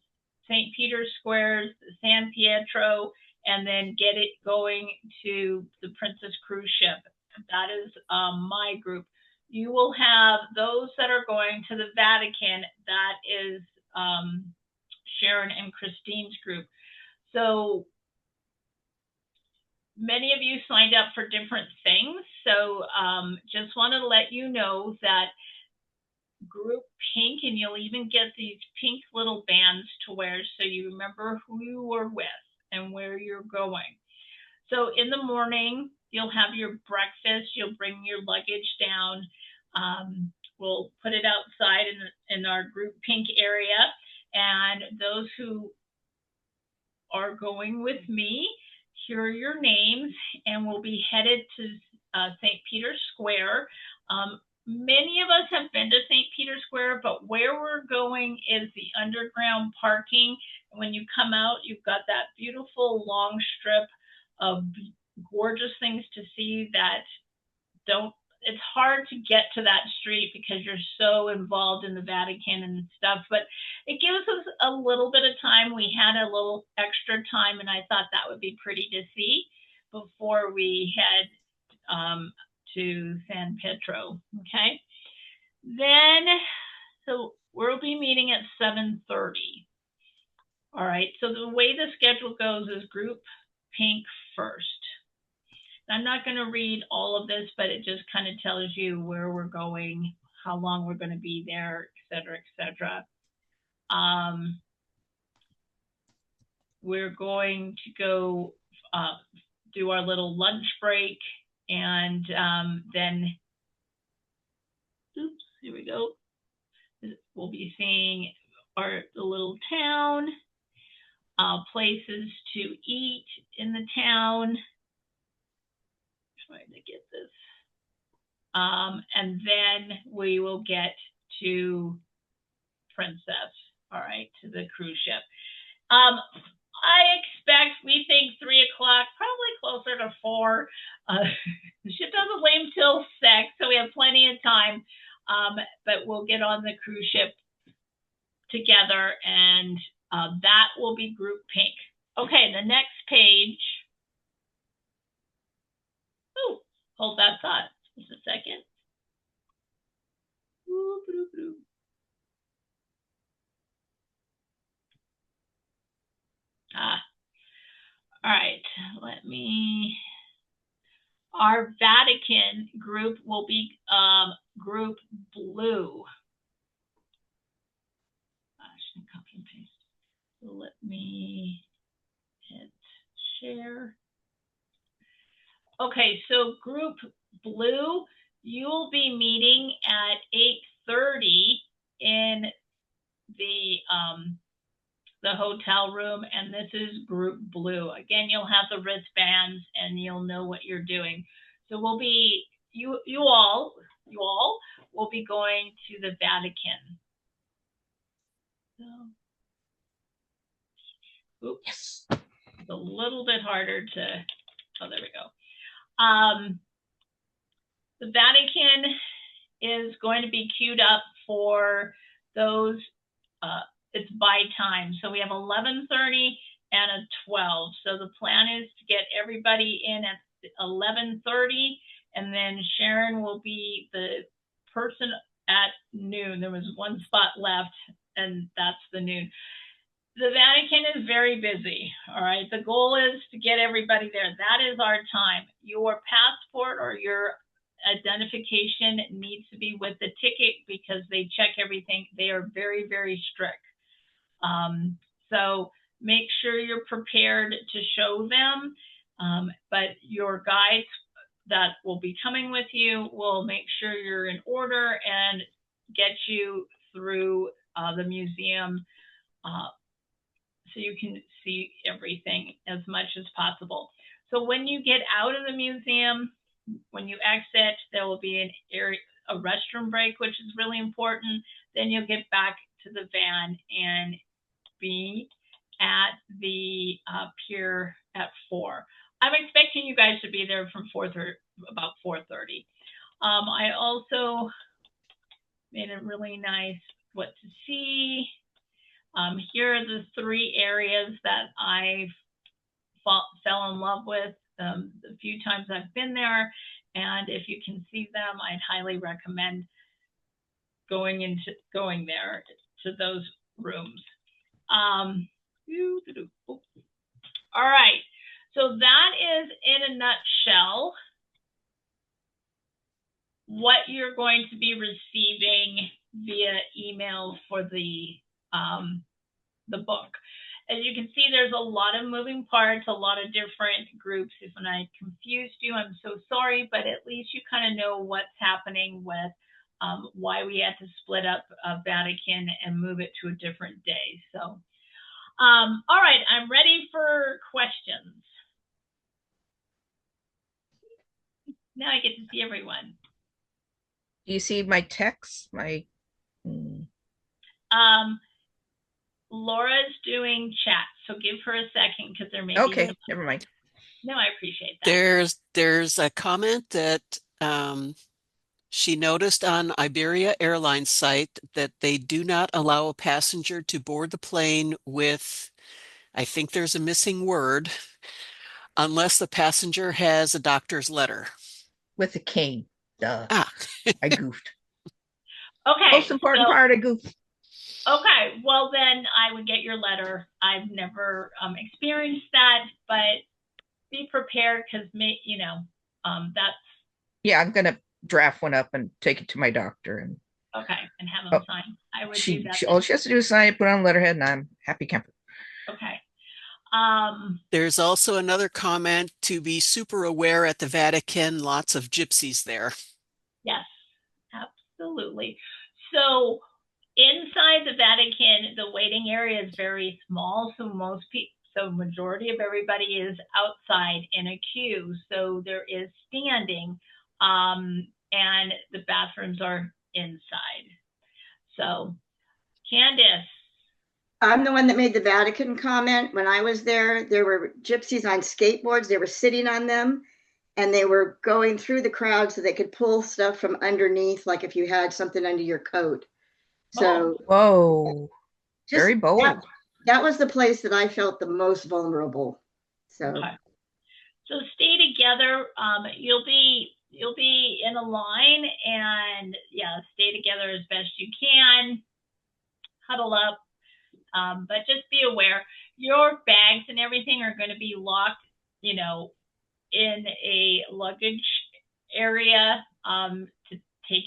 S1: St. Peter's Squares, San Pietro, and then get it going to the Princess Cruise Ship. That is my group. You will have those that are going to the Vatican. That is Sharon and Christine's group. So many of you signed up for different things. So just wanted to let you know that group pink, and you'll even get these pink little bands to wear so you remember who you were with and where you're going. So in the morning, you'll have your breakfast. You'll bring your luggage down. We'll put it outside in our group pink area. And those who are going with me, here are your names, and we'll be headed to St. Peter's Square. Many of us have been to St. Peter's Square, but where we're going is the underground parking. When you come out, you've got that beautiful long strip of gorgeous things to see that it's hard to get to that street because you're so involved in the Vatican and stuff, but it gives us a little bit of time. We had a little extra time, and I thought that would be pretty to see before we head to San Pietro. Okay, then so we'll be meeting at 7:30. All right, so the way the schedule goes is group pink first. I'm not going to read all of this, but it just kind of tells you where we're going, how long we're going to be there, et cetera, et cetera. We're going to go do our little lunch break, and then, oops, here we go. We'll be seeing the little town, places to eat in the town. Trying to get this. And then we will get to Princess, all right, to the cruise ship. We think 3 o'clock, probably closer to 4. The ship doesn't leave till 6, so we have plenty of time. But we'll get on the cruise ship together, and that will be group pink. Okay, the next page. Ooh, hold that thought just a second. All right, our Vatican group will be group blue. I should copy and paste. So let me hit share. Okay, so group blue, you'll be meeting at 8:30 in the hotel room, and this is group blue. Again, you'll have the wristbands and you'll know what you're doing. So we'll be, you all will be going to the Vatican. So, oops, yes. It's a little bit harder to, oh, there we go. The Vatican is going to be queued up for those, it's by time. So we have 11:30 and a 12. So the plan is to get everybody in at 11:30, and then Sharon will be the person at noon. There was one spot left, and that's the noon. The Vatican is very busy, all right? The goal is to get everybody there. That is our time. Your passport or your identification needs to be with the ticket because they check everything. They are very, very strict. So make sure you're prepared to show them, but your guides that will be coming with you will make sure you're in order and get you through the museum so you can see everything as much as possible. So when you get out of the museum, when you exit, there will be a restroom break, which is really important. Then you'll get back to the van and be at the pier at 4. I'm expecting you guys to be there from about 4:30. I also made it really nice what to see. Here are the 3 areas that I fell in love with the few times I've been there. And if you can see them, I'd highly recommend going there to those rooms. All right. So that is in a nutshell what you're going to be receiving via email for the book. As you can see, there's a lot of moving parts, a lot of different groups. If I confused you, I'm so sorry, but at least you kind of know what's happening with why we had to split up Vatican and move it to a different day. So, all right, I'm ready for questions. Now I get to see everyone.
S11: Do you see my text?
S1: Laura's doing chat, so give her a second because there may be.
S11: Okay, never mind.
S1: No, I appreciate that.
S6: There's a comment that she noticed on Iberia Airlines site that they do not allow a passenger to board the plane with, I think there's a missing word, unless the passenger has a doctor's letter.
S11: With a cane. Duh.
S6: Ah.
S11: I goofed.
S1: Okay.
S11: Most important part, I goofed.
S1: Okay, well then I would get your letter. I've never experienced that, but be prepared because that's.
S11: Yeah, I'm gonna draft one up and take it to my doctor and.
S1: Okay, and have them sign. I would do that.
S11: All she has to do is sign it, put on letterhead, and I'm happy camper.
S1: Okay.
S6: There's also another comment to be super aware at the Vatican. Lots of gypsies there.
S1: Yes, absolutely. So. Inside the Vatican, the waiting area is very small, so majority of everybody is outside in a queue. So there is standing, and the bathrooms are inside. So, Candace.
S7: I'm the one that made the Vatican comment. When I was there were gypsies on skateboards. They were sitting on them, and they were going through the crowd so they could pull stuff from underneath, like if you had something under your coat. So,
S11: whoa, very bold.
S7: That was the place that I felt the most vulnerable. So,
S1: okay. So stay together. You'll be in a line, and stay together as best you can. Huddle up, but just be aware your bags and everything are going to be locked. In a luggage area to take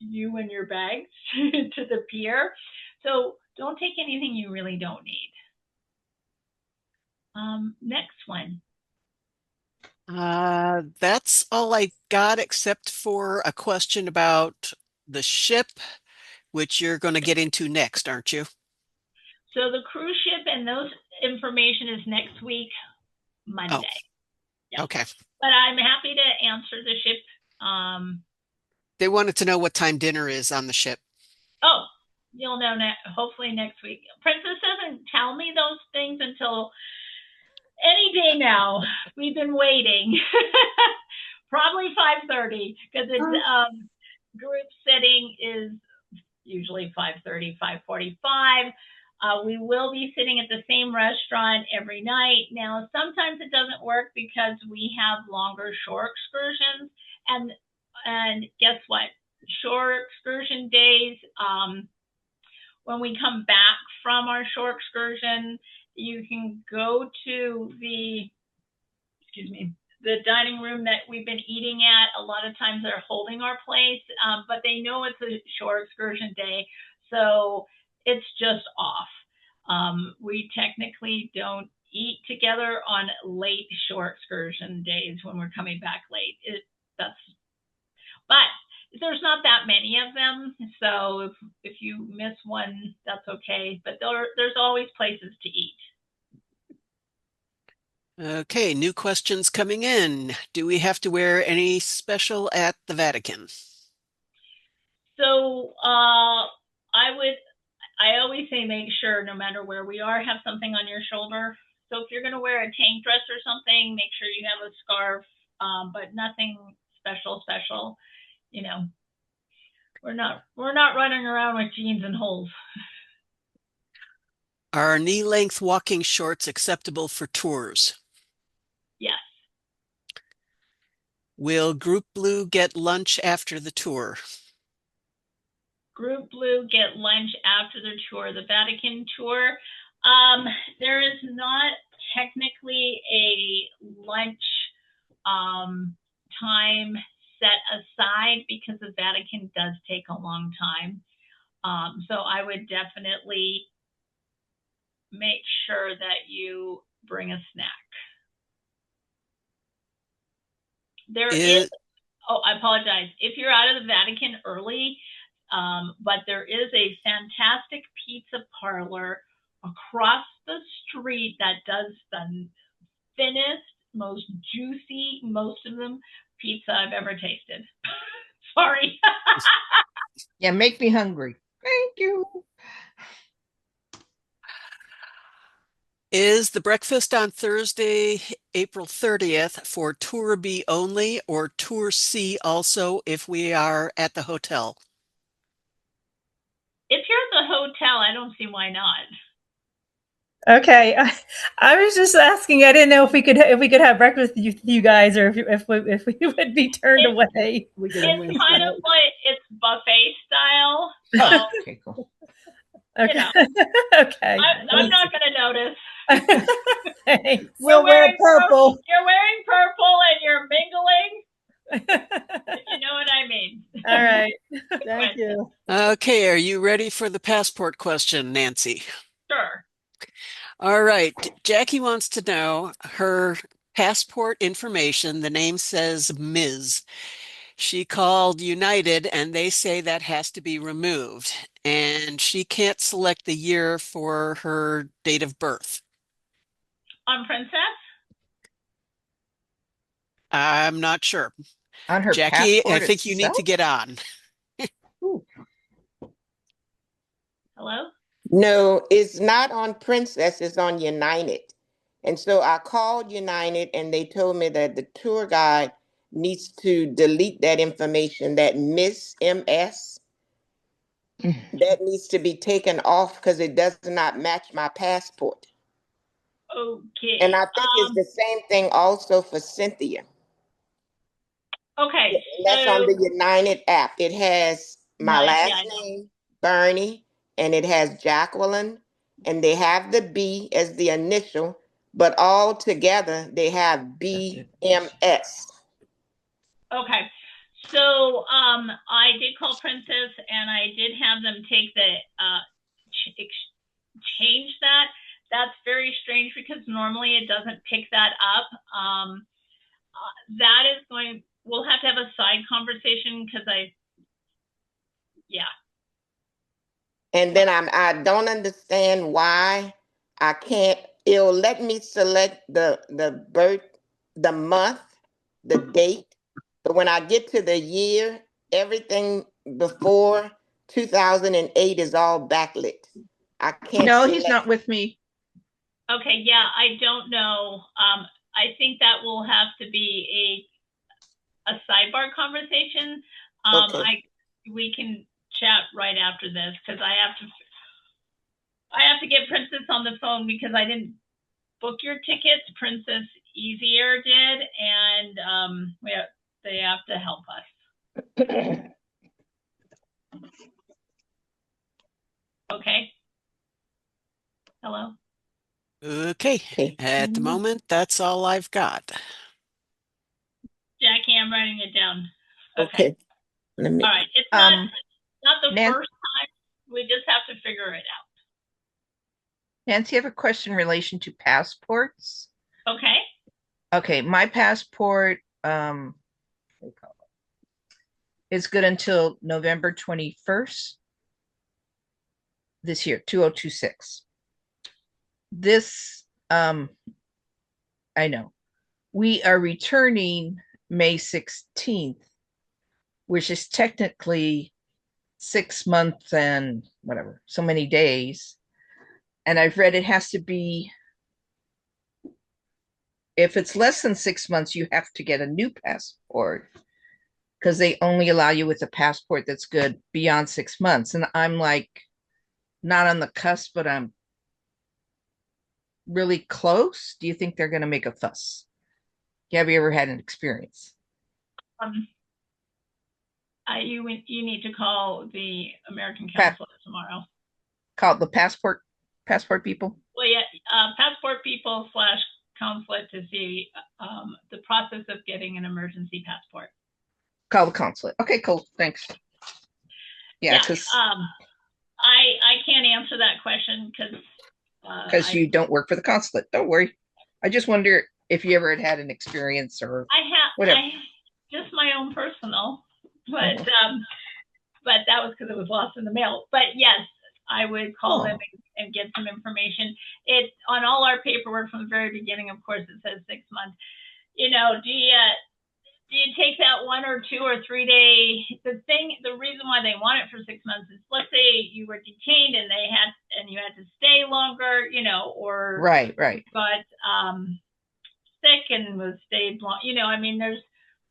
S1: you and your bags to the pier. So don't take anything you really don't need. Next one.
S6: That's all I got except for a question about the ship, which you're going to get into next, aren't you?
S1: So the cruise ship and those information is next week, Monday.
S6: Oh. Yep. Okay.
S1: But I'm happy to answer the ship.
S6: They wanted to know what time dinner is on the ship.
S1: Oh, you'll know hopefully next week. Princess doesn't tell me those things until any day now. We've been waiting. Probably 5:30 because it's group sitting is usually 5:30, 5:45. We will be sitting at the same restaurant every night. Now, sometimes it doesn't work because we have longer shore excursions, and guess what? Shore excursion days, when we come back from our shore excursion, you can go to the dining room that we've been eating at. A lot of times they're holding our place, but they know it's a shore excursion day, so it's just off. We technically don't eat together on late shore excursion days when we're coming back late. But there's not that many of them, so if you miss one, that's okay. But there's always places to eat.
S6: Okay, new questions coming in. Do we have to wear any special at the Vatican?
S1: So I always say make sure, no matter where we are, have something on your shoulder. So if you're going to wear a tank dress or something, make sure you have a scarf, but nothing special. You know, we're not running around with jeans and holes.
S6: Are knee-length walking shorts acceptable for tours?
S1: Yes.
S6: Will Group Blue get lunch after the tour?
S1: Group Blue get lunch after the tour, the Vatican tour. There is not technically a lunch time set aside because the Vatican does take a long time. So I would definitely make sure that you bring a snack. There is, oh, I apologize. If you're out of the Vatican early, but there is a fantastic pizza parlor across the street that does the thinnest, most juicy, most of them pizza I've ever tasted. Sorry.
S11: Yeah, make me hungry. Thank you.
S6: Is the breakfast on Thursday, April 30th for Tour B only or Tour C also if we are at the hotel?
S1: If you're at the hotel, I don't see why not.
S5: Okay, I was just asking. I didn't know if we could have breakfast with you guys, or if we would be turned away.
S1: It's kind of like it's buffet style. So,
S11: Oh, okay, cool.
S5: Okay.
S1: You know,
S5: Okay.
S1: I'm not going to notice.
S5: Thanks.
S3: We'll wear purple.
S1: You're wearing purple and you're mingling. You know what I mean?
S5: All right.
S3: Thank you.
S6: Okay, are you ready for the passport question, Nancy?
S1: Sure.
S6: All right, Jackie wants to know her passport information. The name says Ms. She called United and they say that has to be removed, and she can't select the year for her date of birth.
S1: On Princess?
S6: I'm not sure.
S11: On her
S6: Jackie, I
S11: passport
S6: think you need to
S11: itself?
S6: get on.
S1: Hello?
S10: No, it's not on Princess, it's on United. And so I called United and they told me that the tour guide needs to delete that information, that Miss MS, that needs to be taken off because it does not match my passport.
S1: Okay.
S10: And I think it's the same thing also for Cynthia.
S1: Okay.
S10: And that's on the United app. It has my
S1: Nice,
S10: last
S1: yeah,
S10: name, Bernie, and it has Jacqueline, and they have the B as the initial, but all together they have BMS.
S1: Okay. So I did call Princess and I did have them take the change that. That's very strange because normally it doesn't pick that up. That is going, we'll have to have a side conversation because yeah.
S10: And then I don't understand why I can't, it'll let me select the birth, the month, the date. But when I get to the year, everything before 2008 is all backlit. I can't.
S11: No, he's not with me.
S1: Okay, yeah, I don't know. I think that will have to be a sidebar conversation.
S10: Okay.
S1: We can chat right after this because I have to get Princess on the phone because I didn't book your tickets. Princess Easier did, and they have to help us. Okay. Hello.
S6: Okay. At the moment, that's all I've got.
S1: Jackie, I'm writing it down.
S10: Okay. Let me.
S1: All right. It's not the first time. We just have to figure it out.
S11: Nancy, I have a question in relation to passports.
S1: Okay.
S11: Okay, my passport is good until November 21st this year, 2026. This, I know. We are returning May 16th, which is technically 6 months and whatever, so many days. And I've read it has to be, if it's less than 6 months, you have to get a new passport because they only allow you with a passport that's good beyond 6 months. And I'm like, not on the cusp, but I'm really close. Do you think they're going to make a fuss? Have you ever had an experience?
S1: You need to call the American consulate tomorrow.
S11: Call the passport people?
S1: Well, yeah, passport people / consulate to see the process of getting an emergency passport.
S11: Call the consulate. Okay, cool. Thanks. Yeah, because
S1: I can't answer that question because
S11: you don't work for the consulate. Don't worry. I just wonder if you ever had an experience or whatever.
S1: Just my own personal, but that was because it was lost in the mail. But yes, I would call them and get some information. It on all our paperwork from the very beginning, of course, it says 6 months. You know, do you take that 1 or 2 or 3 day? The reason why they want it for 6 months is, let's say you were detained and you had to stay longer, you know, or
S11: right,
S1: got sick and was stayed long. You know, I mean, there's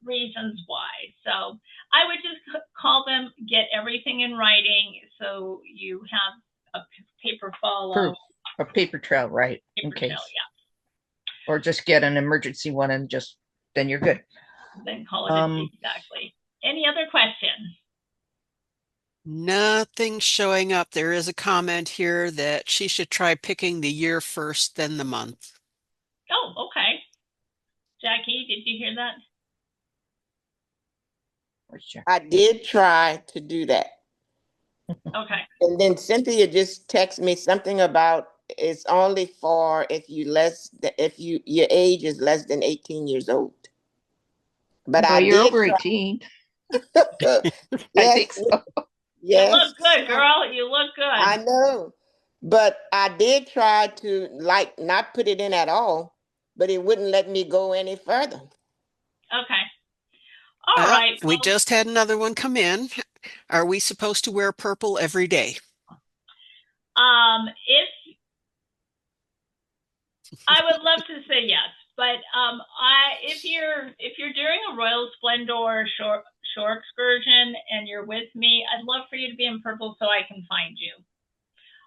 S1: reasons why. So I would just call them, get everything in writing, so you have a paper follow.
S11: A paper trail, right?
S1: Paper
S11: in case.
S1: Trail, yeah.
S11: Or just get an emergency one and then you're good.
S1: Then call it exactly. Any other questions?
S6: Nothing showing up. There is a comment here that she should try picking the year first, then the month.
S1: Oh, okay. Jackie, did you hear that?
S10: I did try to do that.
S1: Okay.
S10: And then Cynthia just texted me something about it's only for if your age is less than 18 years old. But
S11: well, you're over 18.
S10: Yes.
S11: I think so.
S10: Yes.
S1: You look good, girl. You look good.
S10: I know. But I did try to not put it in at all, but it wouldn't let me go any further.
S1: Okay. All right.
S6: We just had another one come in. Are we supposed to wear purple every day?
S1: I would love to say yes, but if you're doing a Royal Splendor shore excursion and you're with me, I'd love for you to be in purple so I can find you.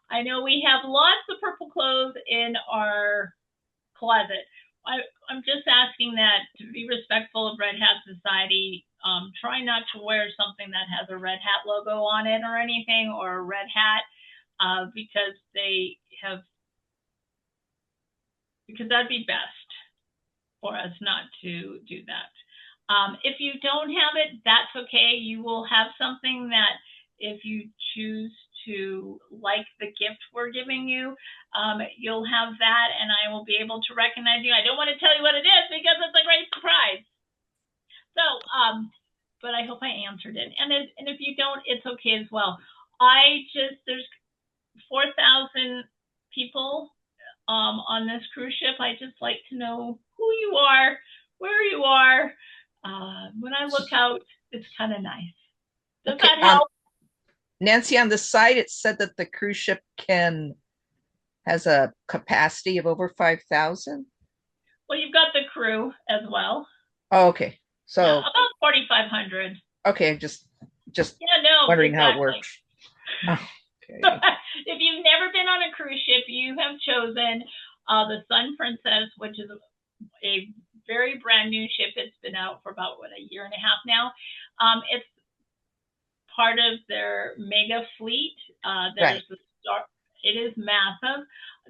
S1: I know we have lots of purple clothes in our closet. I'm just asking that to be respectful of Red Hat Society. Try not to wear something that has a Red Hat logo on it or anything, or a red hat, because that'd be best for us not to do that. If you don't have it, that's okay. You will have something that if you choose to like the gift we're giving you, you'll have that and I will be able to recognize you. I don't want to tell you what it is because it's a great surprise. So, but I hope I answered it. And if you don't, it's okay as well. There's 4,000 people on this cruise ship. I just like to know who you are, where you are. When I look out, it's kind of nice. Does that help?
S11: Nancy, on the site, it said that the cruise ship has a capacity of over 5,000.
S1: Well, you've got the crew as well.
S11: Oh, okay. So
S1: yeah, about 4,500.
S11: Okay, just wondering how it works. Oh, okay.
S1: If you've never been on a cruise ship, you have chosen the Sun Princess, which is a very brand new ship. It's been out for about a year and a half now. It's part of their mega fleet. There's right. It is massive.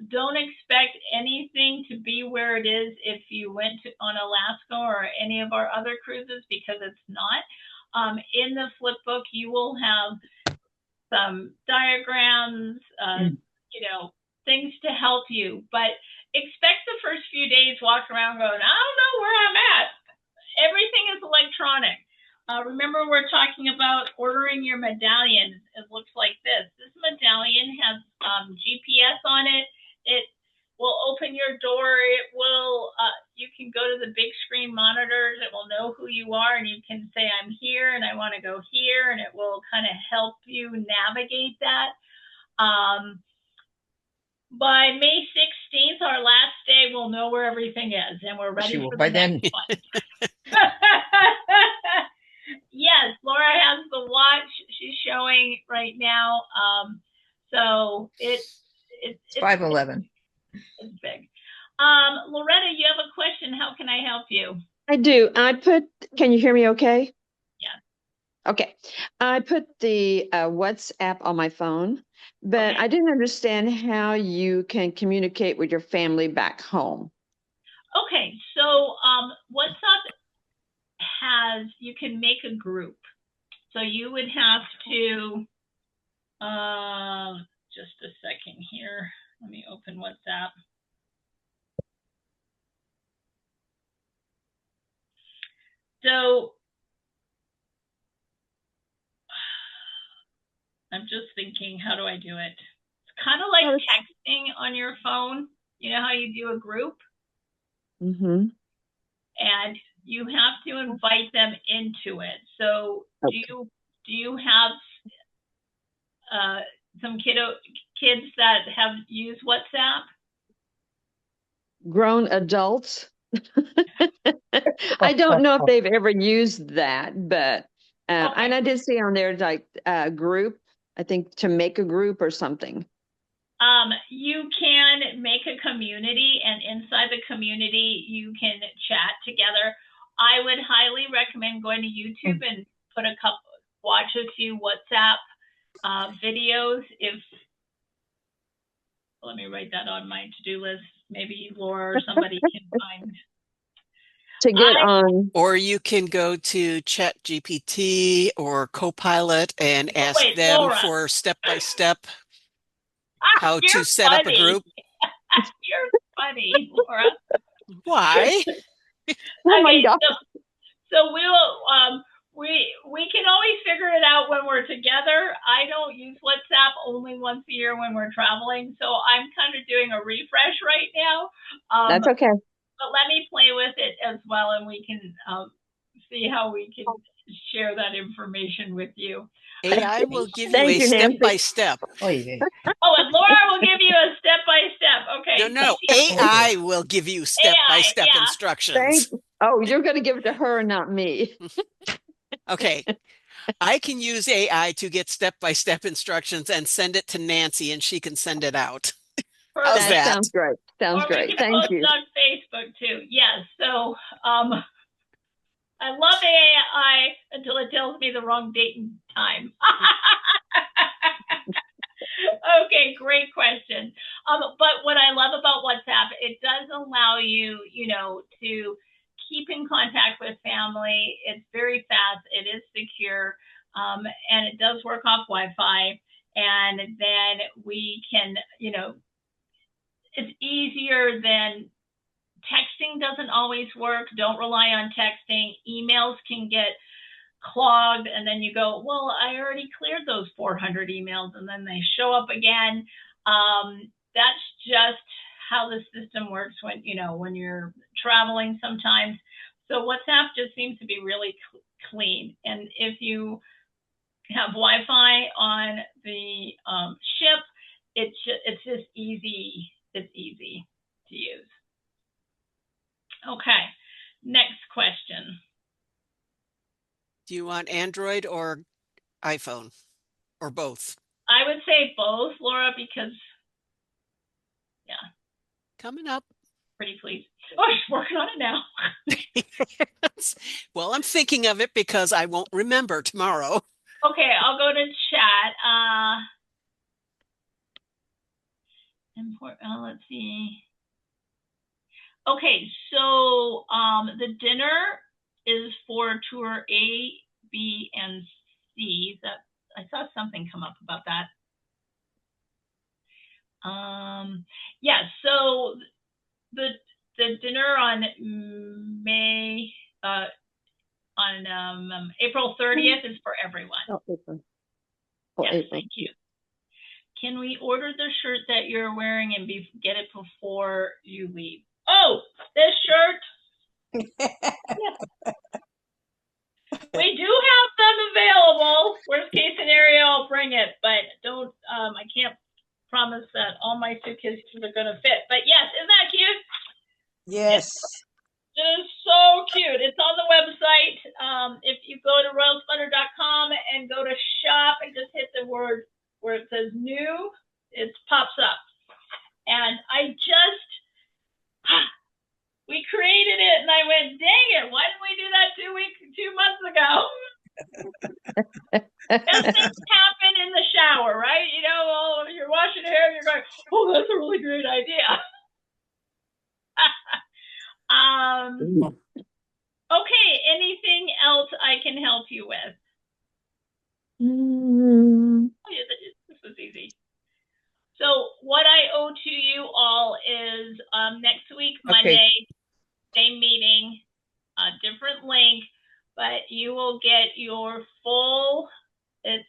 S1: Don't expect anything to be where it is if you went on Alaska or any of our other cruises, because it's not. In the flip book, you will have some diagrams, things to help you, but expect the first few days walk around going, I don't know where I'm at. Everything is electronic. Remember, we're talking about ordering your medallion. It looks like this. This medallion has GPS on it. will open your door. It will, you can go to the big screen monitors. It will know who you are, and you can say, I'm here and I want to go here, and it will kind of help you navigate that. By May 16th, our last day, we'll know where everything is, and we're ready
S11: She
S1: for
S11: will
S1: the
S11: by then.
S1: next one. Yes, Laura has the watch she's showing right now. So it's
S11: 5:11.
S1: It's big. Loretta, you have a question. How can I help you?
S12: I do. Can you hear me okay?
S1: Yeah.
S12: Okay. I put the WhatsApp on my phone, but
S1: Okay.
S12: I didn't understand how you can communicate with your family back home.
S1: Okay, so WhatsApp you can make a group. So you would have to, just a second here. Let me open WhatsApp. So I'm just thinking, how do I do it? It's kind of like texting on your phone. You know how you do a group?
S12: Mm-hmm.
S1: And you have to invite them into it. So do you have some kids that have used WhatsApp?
S12: Grown adults. I don't know if they've ever used that, but and I did see on there like group, I think to make a group or something.
S1: You can make a community, and inside the community, you can chat together. I would highly recommend going to YouTube and watch a few WhatsApp videos. Let me write that on my to-do list. Maybe Laura or somebody can find.
S12: To get on.
S6: Or you can go to ChatGPT or Copilot and ask them
S1: Laura.
S6: for step-by-step how to
S1: You're
S6: set up a
S1: funny.
S6: group.
S1: You're funny, Laura.
S6: Why?
S12: Oh my
S1: Okay,
S12: God.
S1: so we can always figure it out when we're together. I don't use WhatsApp only once a year when we're traveling, so I'm kind of doing a refresh right now.
S12: That's okay.
S1: But let me play with it as well, and we can see how we can share that information with you.
S6: AI will give you
S12: Thank
S6: a
S12: you, Nancy.
S6: step-by-step.
S1: Oh, and Laura will give you a step-by-step. Okay.
S6: No, AI will give you step-by-step
S1: yeah.
S6: instructions.
S12: You're going to give it to her, not me.
S6: Okay. I can use AI to get step-by-step instructions and send it to Nancy, and she can send it out. How's that?
S12: Sounds great. Sounds great.
S1: We can
S12: Thank
S1: post
S12: you.
S1: on Facebook too. Yes. So I love AI until it tells me the wrong date and time. Okay, great question. But what I love about WhatsApp, it does allow you, to keep in contact with family. It's very fast. It is secure, and it does work off Wi-Fi. And then we can, it's easier than texting. Doesn't always work. Don't rely on texting. Emails can get clogged, and then you go, well, I already cleared those 400 emails, and then they show up again. That's just how the system works when you're traveling sometimes. So WhatsApp just seems to be really clean. And if you have Wi-Fi on the ship, it's just easy. It's easy to use. Okay, next question.
S6: Do you want Android or iPhone or both?
S1: I would say both, Laura, because
S6: coming up.
S1: Pretty please. Oh, she's working on it now.
S6: Well, I'm thinking of it because I won't remember tomorrow.
S1: Okay, I'll go to chat. Let's see. Okay, so the dinner is for tour A, B, and C. I saw something come up about that. Yeah, so the dinner on April 30th is for everyone.
S12: Oh, April.
S1: Yes,
S12: April.
S1: thank you. can we order the shirt that you're wearing and get it before you leave? Oh, this shirt. We do have them available. Worst case scenario, I'll bring it, but don't. I can't promise that all my suitcases are gonna fit. But yes, isn't that cute?
S3: Yes.
S1: Just so cute. It's on the website. If you go to royalsplendor.com and go to shop and just hit the word where it says new, it pops up. And we created it and I went, dang it, why didn't we do that 2 months ago? Those things happen in the shower, right? You know, you're washing hair and you're going, oh, that's a really great idea. Okay, anything else I can help you with? Oh, yeah, this was easy. So what I owe to you all is next week, Monday, same meeting, a different link, but you will get your full, it's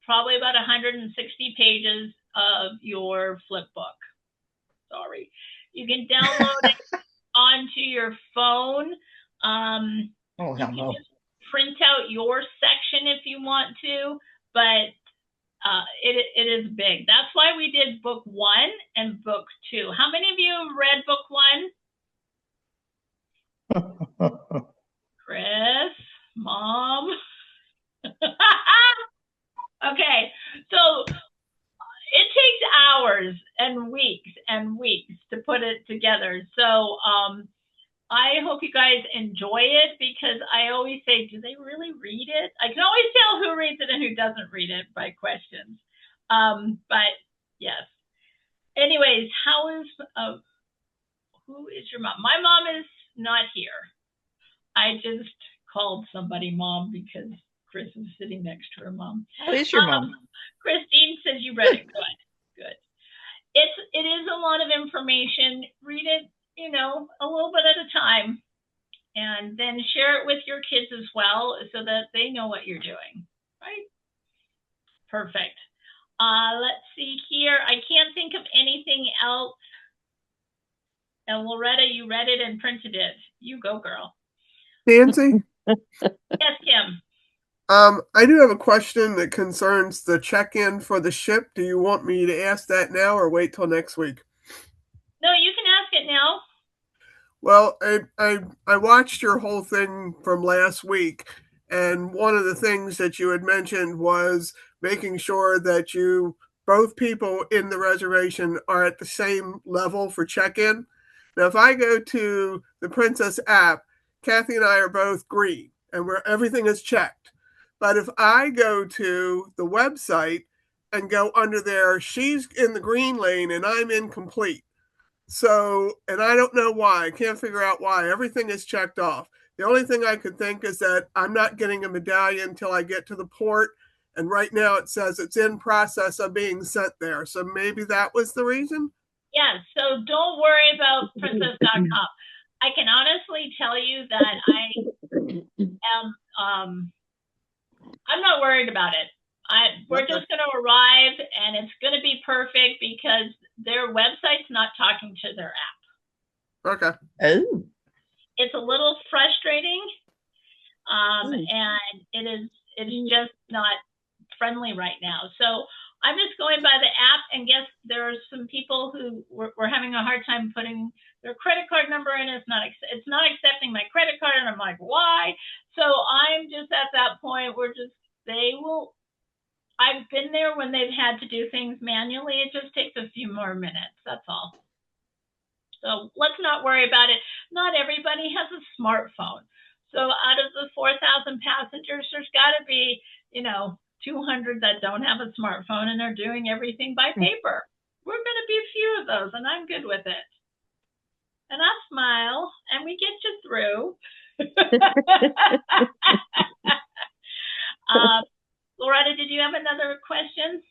S1: probably about 160 pages of your flip book. Sorry. You can download it onto your phone.
S3: Oh, hell no.
S1: Just print out your section if you want to, but it is big. That's why we did book 1 and book 2. How many of you have read book 1? Chris, Mom. Okay, so it takes hours and weeks to put it together. So I hope you guys enjoy it, because I always say, do they really read it? I can always tell who reads it and who doesn't read it by questions. But yes. Anyways, who is your mom? My mom is not here. I just called somebody mom because Chris is sitting next to her mom.
S11: Who is your mom?
S1: Christine says you read it. Good. It is a lot of information. Read it, a little bit at a time, and then share it with your kids as well so that they know what you're doing, right? Perfect. Let's see here. I can't think of anything else. And Loretta, you read it and printed it. You go, girl.
S13: Nancy?
S1: Yes, Kim.
S13: I do have a question that concerns the check-in for the ship. Do you want me to ask that now or wait till next week?
S1: No, you can ask it now.
S13: Well, I watched your whole thing from last week, and one of the things that you had mentioned was making sure that both people in the reservation are at the same level for check-in. Now, if I go to the Princess app, Kathy and I are both green, and everything is checked. But if I go to the website and go under there, she's in the green lane and I'm incomplete. So, and I don't know why. I can't figure out why. Everything is checked off. The only thing I could think is that I'm not getting a medallion until I get to the port. And right now it says it's in process of being sent there. So maybe that was the reason?
S1: Yeah, so don't worry about princess.com. I can honestly tell you that I am, I'm not worried about it. We're just going to arrive and it's going to be perfect because their website's not talking to their app.
S13: Okay.
S11: Oh.
S1: It's a little frustrating. And it's just not friendly right now. So I'm just going by the app, and guess there are some people who were having a hard time putting their credit card number in. It's not accepting my credit card, and I'm like, why? So I'm just at that point where I've been there when they've had to do things manually. It just takes a few more minutes. That's all. So let's not worry about it. Not everybody has a smartphone. So out of the 4,000 passengers, there's got to be, 200 that don't have a smartphone and are doing everything by paper. We're going to be a few of those, and I'm good with it. And I smile, and we get you through. Loretta, did you have another question?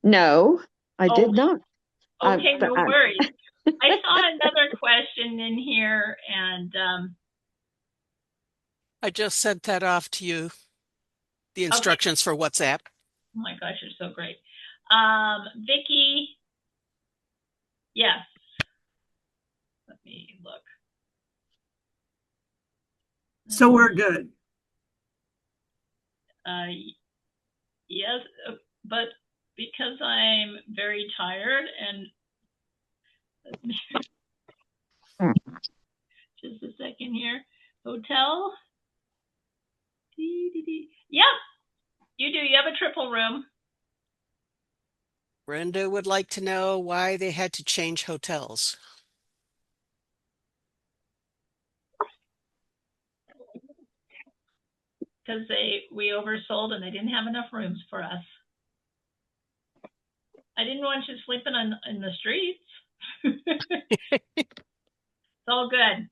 S12: No, I did not.
S1: Okay, no worries. I saw another question in here, and
S6: I just sent that off to you. The instructions for WhatsApp.
S1: oh my gosh, you're so great. Vicky, yes. Let me look.
S2: So we're good.
S1: Yes, but because I'm very tired and just a second here. Hotel. Yep, you do. You have a triple room.
S6: Brenda would like to know why they had to change hotels.
S1: Because we oversold and they didn't have enough rooms for us. I didn't want you sleeping in the streets. It's all good.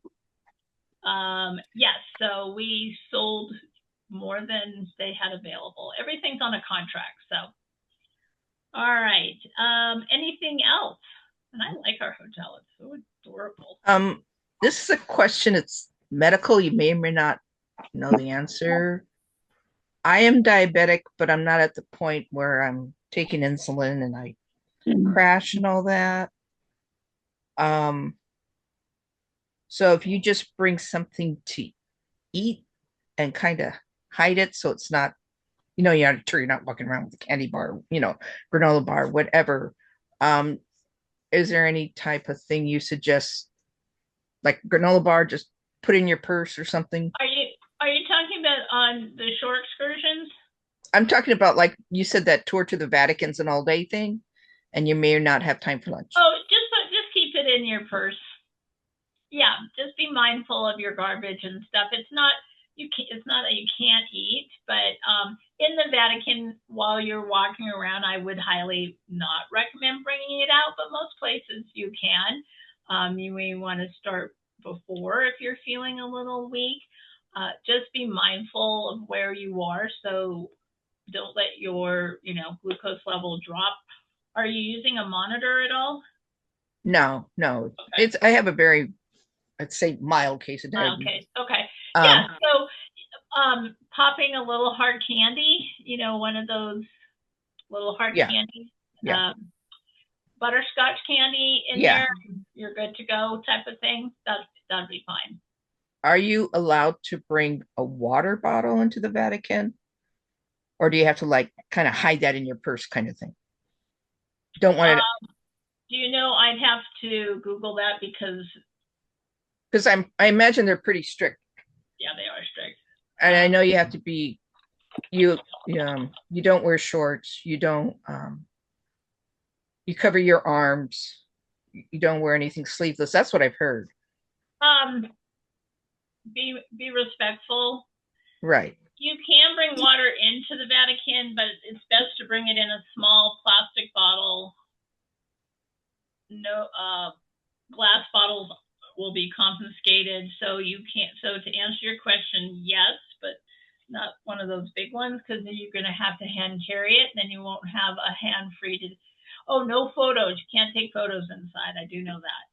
S1: Yes, so we sold more than they had available. Everything's on a contract, so. All right. Anything else? And I like our hotel. It's so adorable.
S11: This is a question. It's medical. You may or may not know the answer. I am diabetic, but I'm not at the point where I'm taking insulin and I crash and all that. So if you just bring something to eat and kind of hide it so it's not, you're not walking around with a candy bar, granola bar, whatever. Is there any type of thing you suggest, like granola bar, just put in your purse or something?
S1: Are you talking about on the shore excursions?
S11: I'm talking about, like you said, that tour to the Vatican's an all-day thing, and you may or not have time for lunch.
S1: Oh, just keep it in your purse. Yeah, just be mindful of your garbage and stuff. It's not that you can't eat, but in the Vatican, while you're walking around, I would highly not recommend bringing it out, but most places you can. You may want to start before if you're feeling a little weak. Just be mindful of where you are, so don't let your glucose level drop. Are you using a monitor at all?
S11: No. Okay. I have a very, I'd say, mild case of diabetes.
S1: Okay. Yeah. So, popping a little hard candy, one of those little hard candies, butterscotch candy in there, you're good to go type of thing. That'd be fine.
S11: Are you allowed to bring a water bottle into the Vatican? Or do you have to kind of hide that in your purse kind of thing? Don't want it.
S1: Do you know, I'd have to Google that because
S11: I imagine they're pretty strict.
S1: Yeah, they are strict.
S11: And I know you have to be, you don't wear shorts. You don't, you cover your arms. You don't wear anything sleeveless. That's what I've heard.
S1: Be respectful.
S11: Right.
S1: You can bring water into the Vatican, but it's best to bring it in a small plastic bottle. No, glass bottles will be confiscated, so you can't. So to answer your question, yes, but not one of those big ones, because then you're going to have to hand carry it, and then you won't have a hand free to. Oh, no photos. You can't take photos inside. I do know that.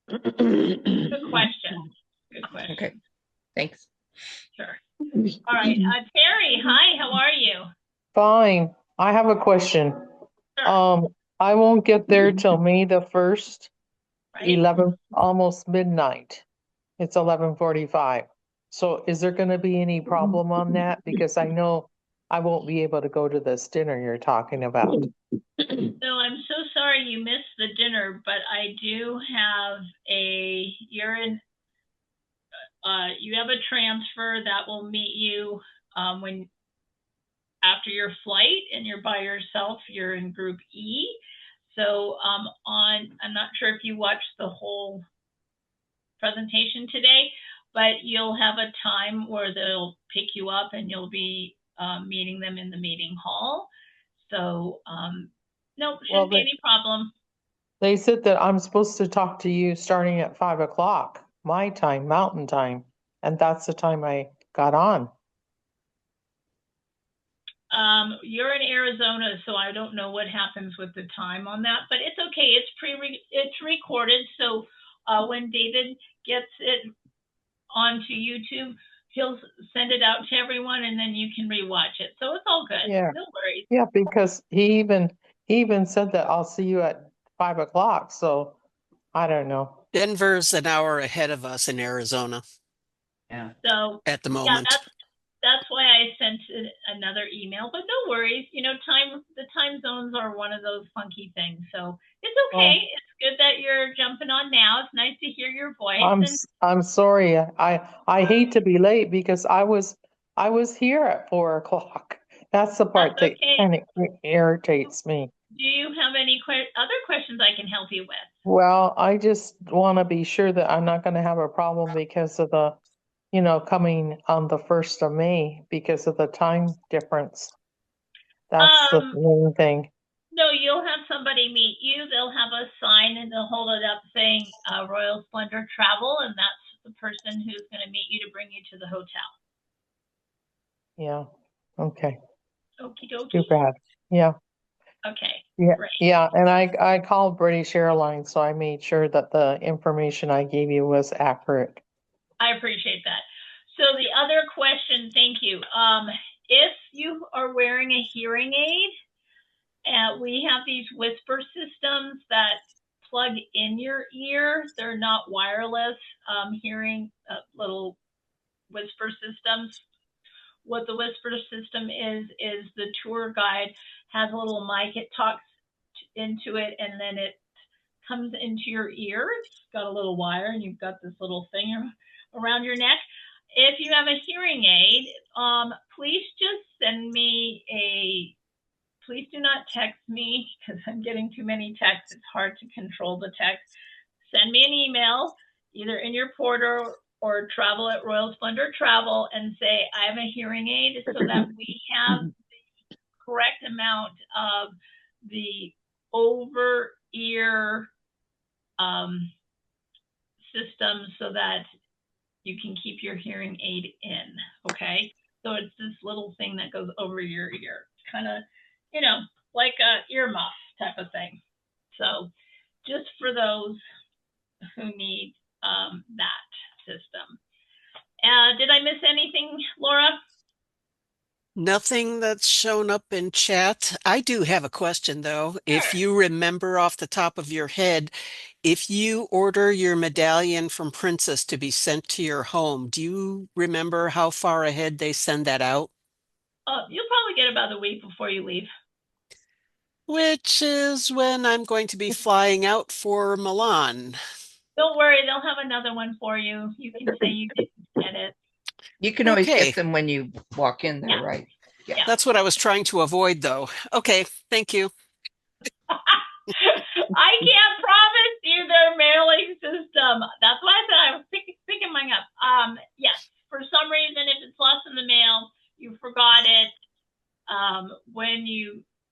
S1: Good question. Good question.
S11: Okay. Thanks.
S1: Sure. All right. Terry, hi. How are you?
S14: Fine. I have a question.
S1: Sure.
S14: I won't get there till May the 1st,
S1: Right.
S14: 11, almost midnight. It's 11:45. So is there going to be any problem on that? Because I know I won't be able to go to this dinner you're talking about.
S1: So I'm so sorry you missed the dinner, but I do have you have a transfer that will meet you after your flight, and you're by yourself. You're in group E. So I'm not sure if you watched the whole presentation today, but you'll have a time where they'll pick you up and you'll be meeting them in the meeting hall. So no, shouldn't be any problem.
S14: They said that I'm supposed to talk to you starting at 5 o'clock, my time, Mountain Time. And that's the time I got on.
S1: You're in Arizona, so I don't know what happens with the time on that, but it's okay. It's recorded. So when David gets it onto YouTube, he'll send it out to everyone, and then you can rewatch it. So it's all good.
S14: Yeah.
S1: No worries.
S14: Yeah, because he even said that I'll see you at 5 o'clock. So I don't know.
S6: Denver's an hour ahead of us in Arizona
S4: Yeah.
S1: So
S6: at the
S1: yeah,
S6: moment.
S1: that's why I sent another email. But no worries. You know, the time zones are one of those funky things. So it's okay. It's good that you're jumping on now. It's nice to hear your voice.
S14: I'm sorry. I hate to be late because I was here at 4 o'clock. That's the part
S1: That's
S14: that
S1: okay.
S14: kind of irritates me.
S1: Do you have any other questions I can help you with?
S14: Well, I just want to be sure that I'm not going to have a problem because of the, coming on the 1st of May because of the time difference. That's the main thing.
S1: No, you'll have somebody meet you. They'll have a sign and they'll hold it up saying Royal Splendor Travel, and that's the person who's going to meet you to bring you to the hotel.
S14: Yeah. Okay.
S1: Okie dokie.
S14: Too bad. Yeah.
S1: Okay.
S14: Yeah.
S1: Great.
S14: Yeah. And I called British Airlines, so I made sure that the information I gave you was accurate.
S1: I appreciate that. So the other question, thank you. If you are wearing a hearing aid, we have these whisper systems that plug in your ear. They're not wireless hearing little whisper systems. What the whisper system is the tour guide has a little mic. It talks into it, and then it comes into your ear. It's got a little wire, and you've got this little thing around your neck. If you have a hearing aid, please just send me please do not text me because I'm getting too many texts. It's hard to control the text. Send me an email, either in your portal or travel at Royal Splendor Travel, and say, I have a hearing aid, so that we have the correct amount of the over-ear system so that you can keep your hearing aid in, okay? So it's this little thing that goes over your ear. It's kind of, like a earmuff type of thing. So just for those who need that system. Did I miss anything, Laura?
S6: Nothing that's shown up in chat. I do have a question though. If you remember off the top of your head, if you order your medallion from Princess to be sent to your home, do you remember how far ahead they send that out?
S1: You'll probably get about a week before you leave.
S6: Which is when I'm going to be flying out for Milan.
S1: Don't worry, they'll have another one for you. You can say you didn't get it.
S11: You can always
S6: Okay.
S11: get them when you walk in there, right?
S1: Yeah.
S6: That's what I was trying to avoid though. Okay, thank you.
S1: I can't promise you their mailing system. That's why I said I was picking mine up. Yes, for some reason, if it's lost in the mail, you forgot it.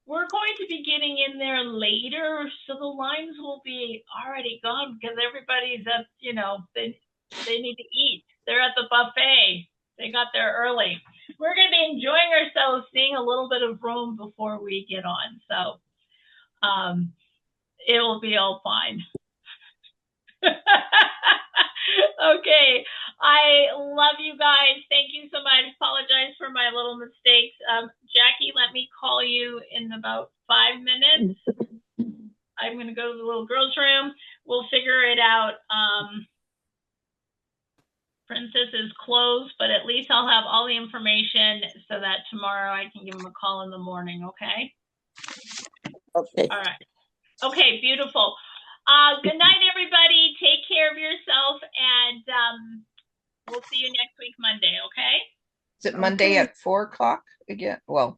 S1: We're going to be getting in there later, so the lines will be already gone because everybody's at, they need to eat. They're at the buffet. They got there early. We're going to be enjoying ourselves, seeing a little bit of Rome before we get on. So it will be all fine. Okay. I love you guys. Thank you so much. Apologize for my little mistakes. Jackie, let me call you in about 5 minutes. I'm going to go to the little girls' room. We'll figure it out. Princess is closed, but at least I'll have all the information so that tomorrow I can give them a call in the morning, okay?
S10: Okay.
S1: All right. Okay, beautiful. Good night, everybody. Take care of yourself, and we'll see you next week, Monday, okay?
S11: Is it Monday at 4 o'clock again? Well,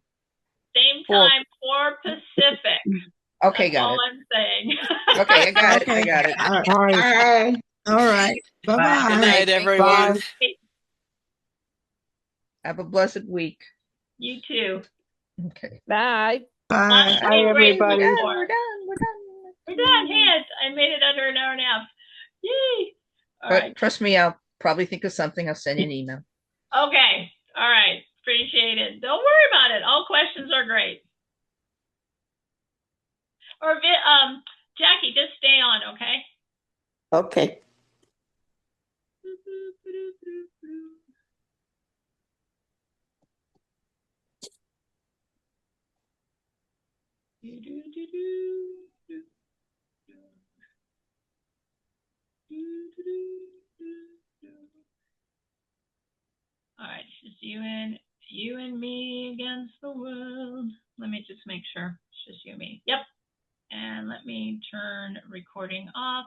S1: Same
S11: 4.
S1: time, 4 Pacific.
S11: Okay,
S1: That's
S11: got
S1: all
S11: it.
S1: I'm saying.
S11: Okay, I got it. I
S9: Okay.
S11: got it.
S9: All right. All right. Bye-bye.
S6: Good night, everyone.
S11: Have a blessed week.
S1: You too.
S11: Okay.
S12: Bye.
S9: Bye.
S2: Bye, everybody.
S11: We're done.
S1: We're done. Hey, I made it under an hour and a half. Yay. All
S11: But
S1: right.
S11: trust me, I'll probably think of something. I'll send you an email.
S1: Okay. All right. Appreciate it. Don't worry about it. All questions are great. Or Jackie, just stay on, okay?
S10: Okay.
S1: All right, it's just you and me against the world. Let me just make sure it's just you and me. Yep. And let me turn recording off.